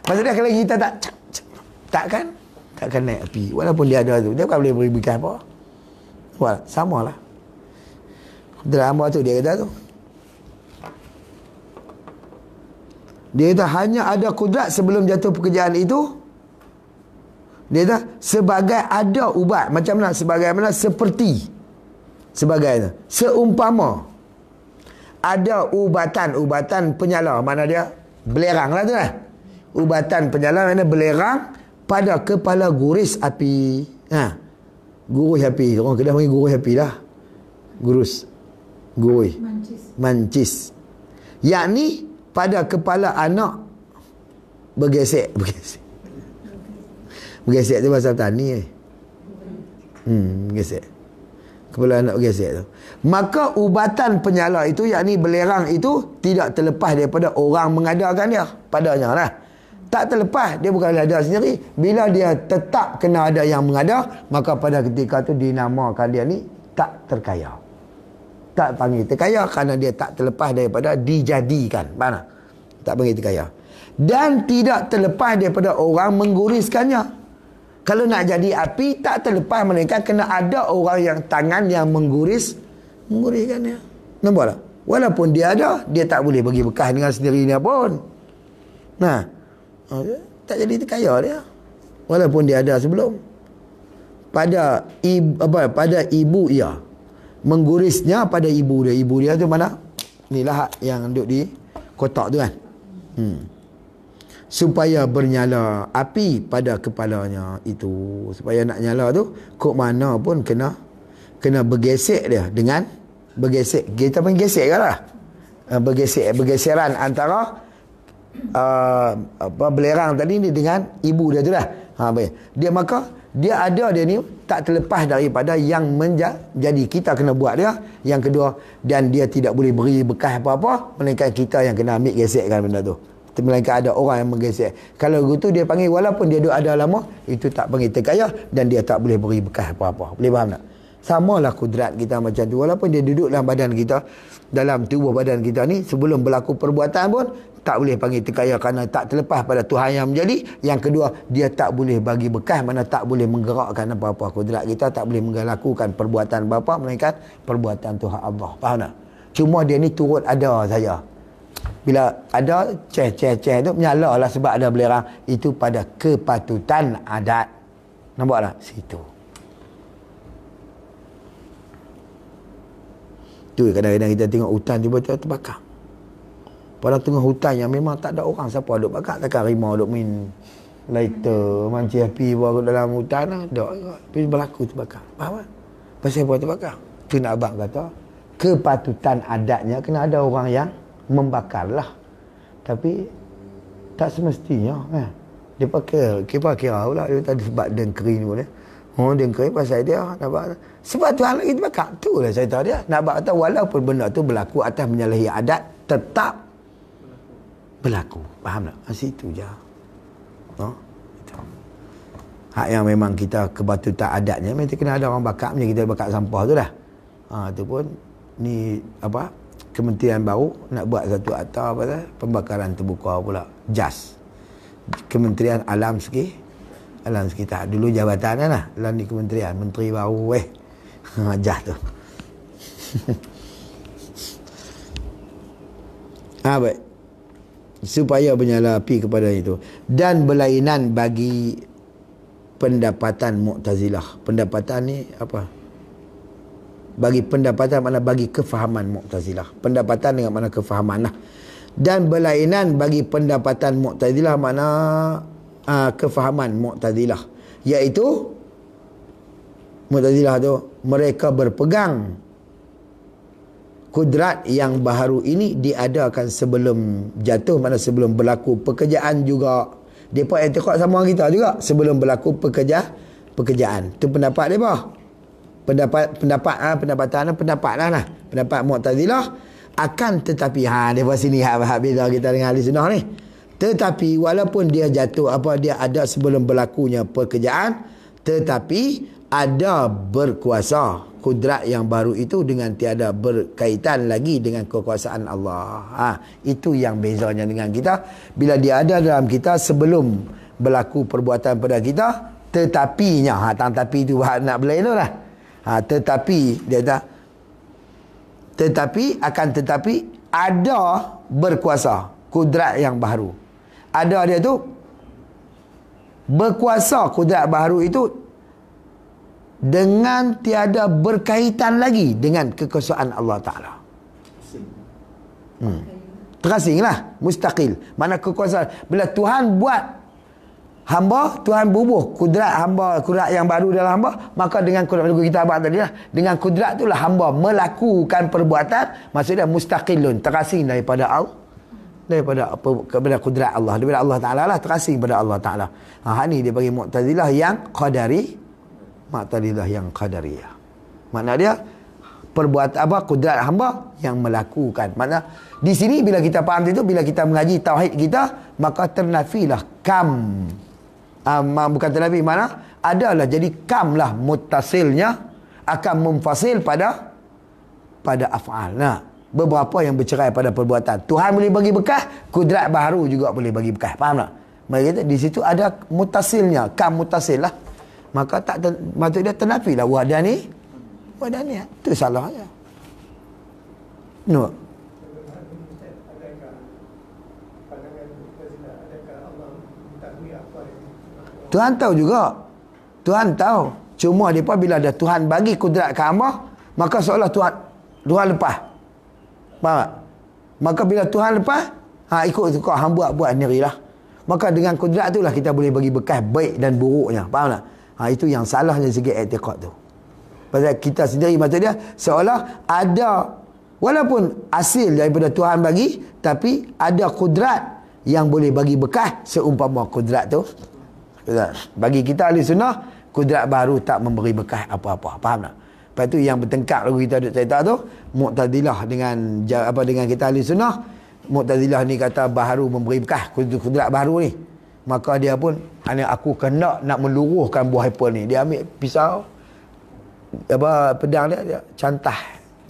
Maksudnya kalau kita takkan naik api. Walaupun dia ada tu, dia bukan boleh beri bekas apa. Sama lah. Drama tu dia kata tu. Dia kata hanya ada kudrat sebelum jatuh pekerjaan itu. Dia kata sebagai ada ubat. Macam mana? Sebagaimana seperti. Sebagai seumpama ada ubatan penyala. Mana dia? Belerang lah tu lah. Ubatan penyala mana belerang pada kepala guris api. Guris api. Orang Kedah panggil guris api lah. Guris. Mancis. Yakni pada kepala anak bergesek. Bergesek tu pasal tani bergesek. Kepala anak bergesek tu. Maka ubatan penyala itu, yakni belerang itu, tidak terlepas daripada orang mengadakan dia padanya lah. Tak terlepas, dia bukan ada sendiri. Bila dia tetap kena ada yang mengada, maka pada ketika tu dinamakan dia ni tak terkaya. Tak panggil terkaya kerana dia tak terlepas daripada dijadikan. Mana? Tak panggil terkaya. Dan tidak terlepas daripada orang mengguriskannya. Kalau nak jadi api, tak terlepas melainkan kena ada orang yang tangan yang mengguriskannya. Nampak tak? Walaupun dia ada, dia tak boleh bagi bekas dengan sendirinya pun. Nah, tak jadi terkaya dia. Walaupun dia ada sebelum. Pada ibu ia. Menggurisnya pada ibu dia. Ibu dia tu mana? Inilah yang duduk di kotak tu kan. Supaya bernyala api pada kepalanya itu. Supaya nak nyala tu kok mana pun kena bergesek dia dengan bergesek. Kita pun gesek kan lah. Bergeseran antara belerang tadi ni dengan ibu dia tu lah. Dia maka dia ada dia ni tak terlepas daripada yang menjadi. Kita kena buat dia. Yang kedua, dan dia tidak boleh beri bekas apa-apa, melainkan kita yang kena ambil gesekkan benda tu. Melainkan ada orang yang menggesek. Kalau gitu dia panggil, walaupun dia duduk ada lama, itu tak panggil terkaya, dan dia tak boleh beri bekas apa-apa. Boleh faham tak? Samalah kudrat kita macam tu. Walaupun dia duduk dalam badan kita, dalam tubuh badan kita ni, sebelum berlaku perbuatan pun tak boleh panggil terkaya kerana tak terlepas pada Tuhan yang menjadi. Yang kedua, dia tak boleh bagi bekas, mana tak boleh menggerakkan apa-apa. Kudrat kita tak boleh melakukan perbuatan apa-apa, melainkan perbuatan Tuhan Allah. Faham tak? Cuma dia ni turut ada saja. Bila ada ceh tu menyala lah sebab ada belerang. Itu pada kepatutan adat. Nampak tak? Situ. Tu kadang-kadang kita tengok hutan tiba-tiba terbakar. Pada tengah hutan yang memang tak ada orang, siapa duk bakar? Takkan rimau duk main lighter, mancing api baru dalam hutan lah. Tak. Tapi berlaku terbakar. Faham tak? Pasal apa terbakar? Tu nak abang kata, kepatutan adatnya kena ada orang yang membakarlah. Tapi tak semestinya kan. Dia pakai kira pula dia tadi sebab dengkering pun dia. Dengkering pasal dia nampak. Sebab Tuhan lagi terbakar. Itulah saya tahu dia. Nak kata walaupun benda tu berlaku atas menyalahi adat, tetap berlaku. Faham tak? Situ je. Hak yang memang kita kepatutan adatnya mesti kena ada orang bakar. Macam kita bakar sampah tu dah. Itu pun ni apa? Kementerian baru nak buat satu akta apa pembakaran terbuka pula. JAS. Kementerian Alam Sekitar. Dulu jabatan lah. Dalam ni kementerian. Menteri baru JAS tu. Baik. Supaya menyala api kepada itu. Dan berlainan bagi pendapatan Mu'tazilah. Pendapatan ni apa? Bagi pendapatan mana bagi kefahaman Mu'tazilah. Pendapatan dengan mana kefahaman lah. Dan berlainan bagi pendapatan Mu'tazilah mana kefahaman Mu'tazilah. Iaitu Mu'tazilah tu mereka berpegang kudrat yang baharu ini diadakan sebelum jatuh, mana sebelum berlaku pekerjaan juga. Mereka etikad sama kita juga sebelum berlaku pekerjaan. Itu pendapat mereka. Pendapat Mu'tazilah. Akan tetapi dia buat sini hak beza kita dengan ahli sunnah ni. Tetapi walaupun dia jatuh dia ada sebelum berlakunya pekerjaan, tetapi ada berkuasa kudrat yang baru itu dengan tiada berkaitan lagi dengan kekuasaan Allah. Itu yang bezanya dengan kita. Bila dia ada dalam kita sebelum berlaku perbuatan pada kita, tetapinya tapi itu nak berlain tu lah. Tetapi dia kata, tetapi ada berkuasa kudrat yang baru. Ada dia tu berkuasa kudrat baru itu dengan tiada berkaitan lagi dengan kekuasaan Allah Ta'ala. Terasing lah, mustaqil. Mana kekuasaan. Bila Tuhan buat hamba, Tuhan bubuh kudrat hamba, kudrat yang baru dalam hamba, maka dengan kudrat kita abang tadi lah, dengan kudrat itulah hamba melakukan perbuatan, maksudnya mustaqilun, terasing daripada kepada kudrat Allah, daripada Allah Ta'ala lah, terasing pada Allah Ta'ala. Ni dia bagi Mu'tazilah yang qadari, Mu'tazilah yang qadariyah. Makna dia perbuatan kudrat hamba yang melakukan. Makna di sini bila kita faham itu, bila kita mengaji tauhid kita, maka ternafilah kam, bukan ternafi, mana adalah jadi kam lah muttasilnya akan memfasil pada af'al. Nah, beberapa yang bercerai pada perbuatan. Tuhan boleh bagi bekas, kudrat baharu juga boleh bagi bekas. Faham tak? Maka di situ ada mutasilnya, kam mutasil lah. Maka maksud dia ternafi lah wahdani. Itu salahnya. No. Tuhan tahu juga. Tuhan tahu. Cuma mereka bila ada Tuhan bagi kudrat ke hamba, maka seolah Tuhan lepas. Faham tak? Maka bila Tuhan lepas, ikut kau hamba buat sendiri lah. Maka dengan kudrat itulah kita boleh bagi bekas baik dan buruknya. Faham tak? Itu yang salahnya segi i'tiqad tu. Pasal kita sendiri, maksud dia seolah ada, walaupun hasil daripada Tuhan bagi, tapi ada kudrat yang boleh bagi bekas seumpama kudrat tu. Bagi kita ahli sunnah, kudrat baru tak memberi bekas apa-apa. Faham tak? Lepas tu yang bertengkar lagu kita duk cerita tu, Mu'tazilah dengan kita ahli sunnah. Mu'tazilah ni kata baharu memberi bekas, kudrat baharu ni. Maka dia pun, aku kena nak meluruhkan buah apple ni. Dia ambil pisau, pedang dia cantah,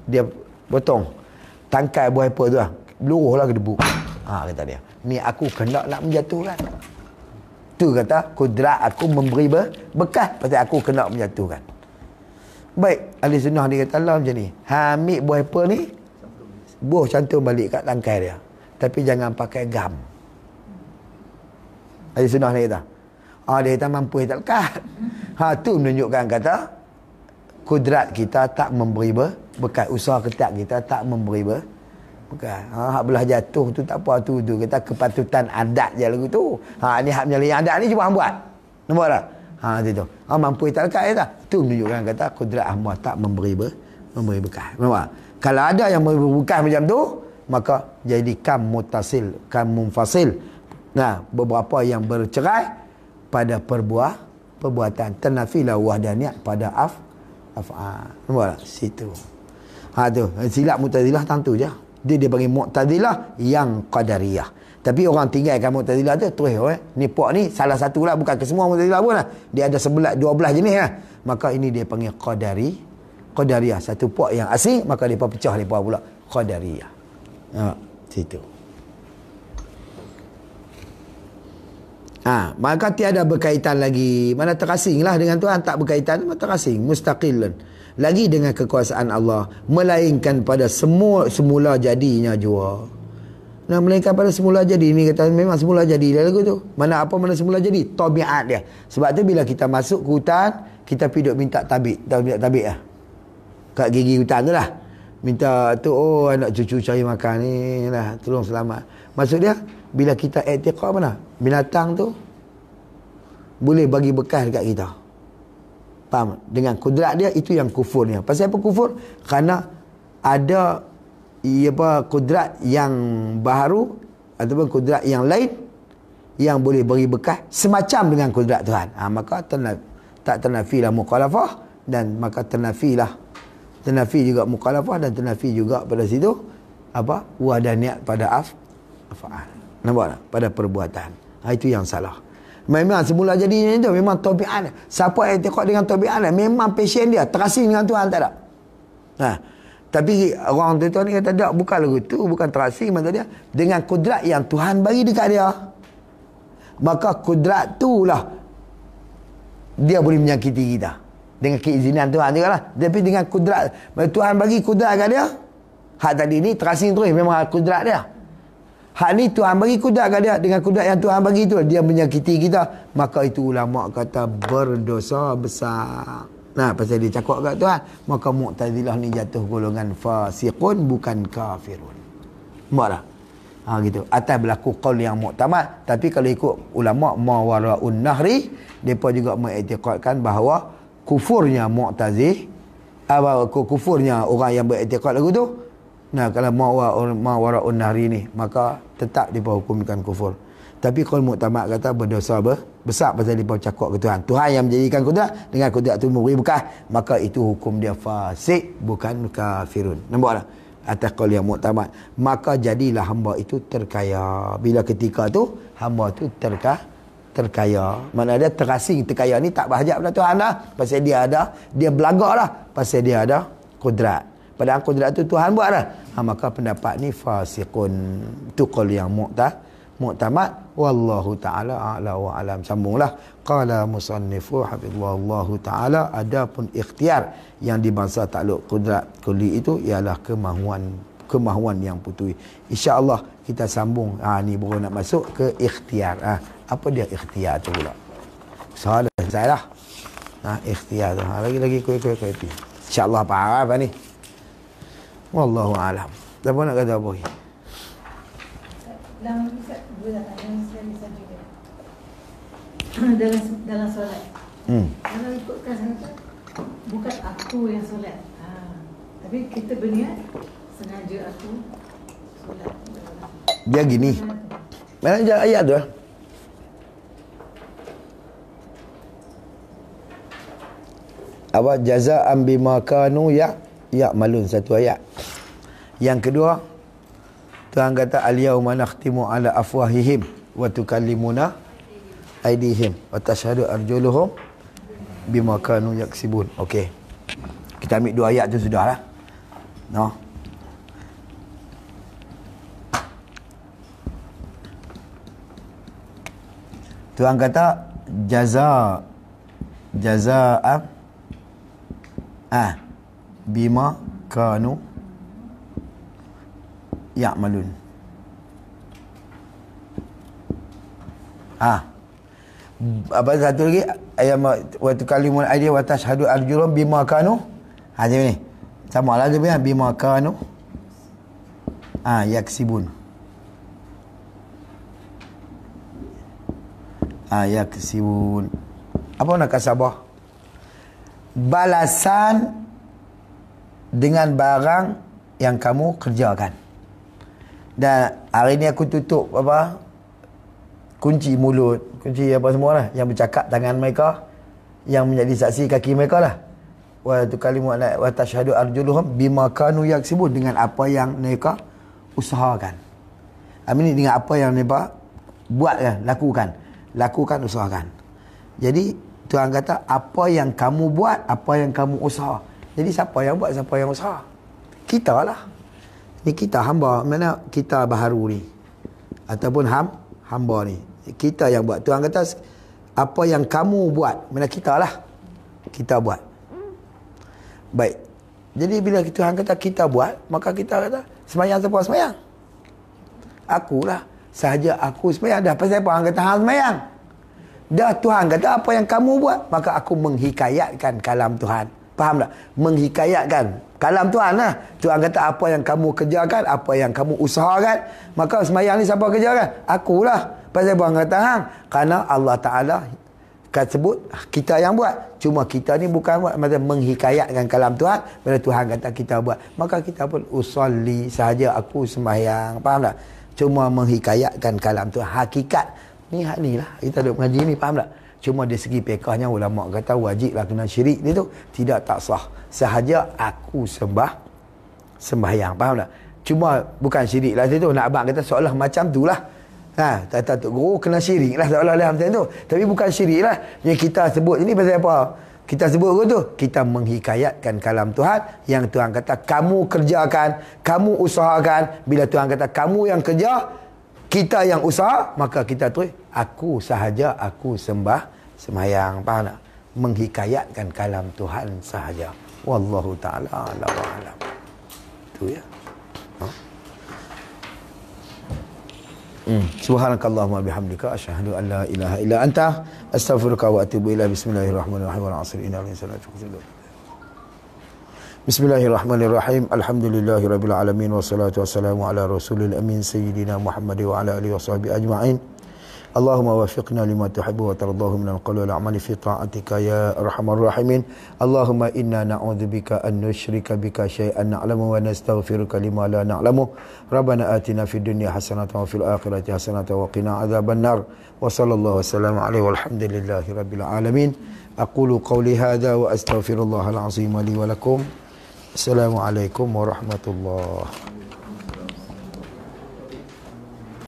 dia potong tangkai buah apple tu lah, luruhlah ke debu. Kata dia, ni aku kena nak menjatuhkan. Tu kata kudrat aku memberi bekas, pasal aku kena menjatuhkan. Baik, ahli sunnah ni kata Allah macam ni, ambil buah apple ni, buah cantum balik kat tangkai dia, tapi jangan pakai gam. Ahli sunnah ni kata, dia kata mampu tak lekat. Tu menunjukkan kata kudrat kita tak memberi bekas, usaha ketat kita tak memberi bekas. Hak belah jatuh tu tak apa, tu kata kepatutan adat je lagu tu. Ni hak menyalahi adat ni cuba hang buat. Nampak tak? Itu. Mampu tak lekat kata. Tu menunjukkan kata kudrat hamba tak memberi bekas. Nampak? Kalau ada yang memberi bekas macam tu, maka jadi kam mutasil, kam munfasil. Nah, beberapa yang bercerai pada perbuatan, ternafilah wahdaniyat pada af'al. Nampak tak? Situ. Tu. Silap Mu'tazilah tentu je. Dia bagi Mu'tazilah yang qadariyah. Tapi orang tinggalkan Mu'tazilah tu terus ni puak ni salah satu lah, bukan ke semua Mu'tazilah pun lah. Dia ada 12 jenis lah. Maka ini dia panggil qadariyah. Satu puak yang asing, maka dia pecah depa pula qadariyah. Situ. Maka tiada berkaitan lagi. Mana terasing lah dengan Tuhan, tak berkaitan, terasing, mustaqilun. Lagi dengan kekuasaan Allah, melainkan pada semula jadinya jua. Nah, melainkan pada semula jadi ni kata memang semula jadi dia lagu tu. Mana semula jadi? Tabiat dia. Sebab tu bila kita masuk ke hutan, kita pergi duk minta tabik. Tahu minta tabik lah? Kat gigi hutan tu lah. Minta tu, anak cucu cari makan ni lah, tolong selamat. Maksud dia, bila kita i'tiqad mana? Binatang tu boleh bagi bekas dekat kita. Faham? Dengan kudrat dia, itu yang kufurnya. Pasal apa kufur? Kerana ada kudrat yang baharu ataupun kudrat yang lain yang boleh beri bekas semacam dengan kudrat Tuhan. Maka tak ternafilah mukhalafah, dan maka ternafi juga mukhalafah, dan ternafi juga pada situ wahdaniyat pada af'al. Nampak tak? Pada perbuatan. Itu yang salah. Memang semula jadinya itu memang tabiat. Siapa yang i'tiqad dengan tabiat, memang passion dia terasing dengan Tuhan, tak ada. Tapi orang tu ni kata tak, bukan lagu tu, bukan terasing, maksud dia dengan kudrat yang Tuhan bagi dekat dia. Maka kudrat tu lah dia boleh menyakiti kita dengan keizinan Tuhan juga lah. Tapi dengan kudrat Tuhan bagi kudrat kat dia, hak tadi ni terasing terus, memang kudrat dia. Hak ni Tuhan bagi kudrat kat dia, dengan kudrat yang Tuhan bagi tu dia menyakiti kita, maka itu ulama kata berdosa besar. Pasal dia cakap kat Tuhan, maka Mu'tazilah ni jatuh golongan fasiqun, bukan kafirun. Nampak tak? Gitu. Atas berlaku qaul yang muktamad. Tapi kalau ikut ulama mawara'un nahri, mereka juga mengiktikadkan bahawa kufurnya Mu'tazil, kufurnya orang yang beriktikad lagu tu, Nah, kalau mawara'un nahri ni, maka tetap dia hukumkan kufur. Tapi kalau muktamad kata berdosa besar pasal dia cakap ke Tuhan. Tuhan yang menjadikan kudrat, dengan kudrat tu memberi bekah, maka itu hukum dia fasik, bukan kafirun. Nampak tak? Atas qaul yang muktamad. Maka jadilah hamba itu terkaya. Bila ketika tu hamba tu terkaya. Mana dia terasing, terkaya ni tak berhajat pada Tuhan dah. Pasal dia ada, dia belagak dah. Pasal dia ada kudrat. Padahal kudrat tu Tuhan buat dah. Maka pendapat ni fasiqun. Tu qaul yang muktamad. Wallahu ta'ala a'la wa alam. Sambunglah. Qala musannifu hafizallahu ta'ala, adapun ikhtiar yang dibangsa takluk kudrat kulli itu ialah kemahuan yang putui. InsyaAllah kita sambung. Ni baru nak masuk ke ikhtiar. Apa dia ikhtiar tu pula? Soalan saya lah. Ikhtiar tu. Lagi-lagi kuih tu. InsyaAllah apa ni? Wallahu a'lam. Siapa nak kata apa lagi? Dalam solat. Kalau ikutkan sangat, bukan aku yang solat. Tapi kita berniat sengaja aku solat. Dia gini. Mana je ayat tu? Apa jazaa'an bima kanu ya'malun, satu ayat. Yang kedua, Tuhan kata al-yauma nakhtimu ala afwahihim wa tukallimuna aydihim wa tashhadu arjuluhum bima kanu yaksibun. Okey. Kita ambil dua ayat tu sudahlah. Tuhan kata jazaa'an bima kanu ya'malun. Apa satu lagi? Ayat wa tukallimun aydihim wa tashhadu arjuluhum bima kanu. Macam ni. Sama lah dia punya bima kanu yaksibun. Yaksibun. Apa nak kasabah? Balasan dengan barang yang kamu kerjakan. Dan hari ni aku tutup kunci mulut, kunci apa semua lah, yang bercakap tangan mereka, yang menjadi saksi kaki mereka lah. Wa tukallimu wa tashhadu arjuluhum bima kanu yaksibun, dengan apa yang mereka usahakan. Amin, dengan apa yang mereka buatkan, lakukan, usahakan. Jadi Tuhan kata apa yang kamu buat, apa yang kamu usaha. Jadi siapa yang buat, siapa yang usaha? Kita lah. Ni kita hamba, mana kita baharu ni, ataupun hamba ni, kita yang buat. Tuhan kata apa yang kamu buat, mana kita lah, kita buat. Baik. Jadi bila Tuhan kata kita buat, maka kita kata semayang, siapa semayang? Akulah. Sahaja aku semayang. Dah pasal apa? Orang kata hang semayang. Dah Tuhan kata apa yang kamu buat, maka aku menghikayatkan kalam Tuhan. Faham tak? Menghikayatkan kalam Tuhan lah. Tuhan kata apa yang kamu kerjakan, apa yang kamu usahakan, maka semayang ni siapa kerjakan? Akulah. Pasal apa kata hang? Kerana Allah Ta'ala sebut kita yang buat. Cuma kita ni bukan buat, macam menghikayatkan kalam Tuhan. Bila Tuhan kata kita buat, maka kita pun usolli sahaja, aku sembahyang. Faham tak? Cuma menghikayatkan kalam Tuhan. Hakikat ni lah kita duduk mengaji ni, faham tak? Cuma dari segi pekahnya ulama kata wajiblah kena syirik ni tu tidak tak sah. Sahaja aku sembahyang, faham tak? Cuma bukan syirik lah tu. Nak abang kata seolah macam tu lah. Tak Tok Guru kena syirik lah seolah-olah macam tu. Tapi bukan syirik lah. Yang kita sebut ni pasal apa? Kita sebut tu, kita menghikayatkan kalam Tuhan yang Tuhan kata kamu kerjakan, kamu usahakan. Bila Tuhan kata kamu yang kerja, kita yang usaha, maka kita tu aku sahaja, aku sembahyang. Faham tak? Menghikayatkan kalam Tuhan sahaja. Wallahu ta'ala a'lam wa a'lam. Tu ya. Subhanakallahumma bihamdika asyhadu an la ilaha illa anta astaghfiruka wa atubu ilaik. Bismillahirrahmanirrahim. Wal 'asri innal insana lafi khusr. Bismillahirrahmanirrahim. Alhamdulillahirabbil alamin wassalatu wassalamu ala rasulil amin sayyidina Muhammad wa ala alihi washabihi ajma'in. Allahumma wafiqna lima tuhibbu wa tardahu minal qawli wal a'mali fi ta'atika ya arhamar rahimin. Allahumma inna na'udzubika an nusyrika bika syai'an na'lamu wa nastaghfiruka lima la na'lamu. Rabbana atina fid dunya hasanatan wa fil akhirati hasanatan wa qina adzaban nar. Wa sallallahu wasallam alaihi walhamdulillahi rabbil alamin. Aqulu qawli hadza wa astaghfirullahal azim li wa lakum. Assalamualaikum warahmatullahi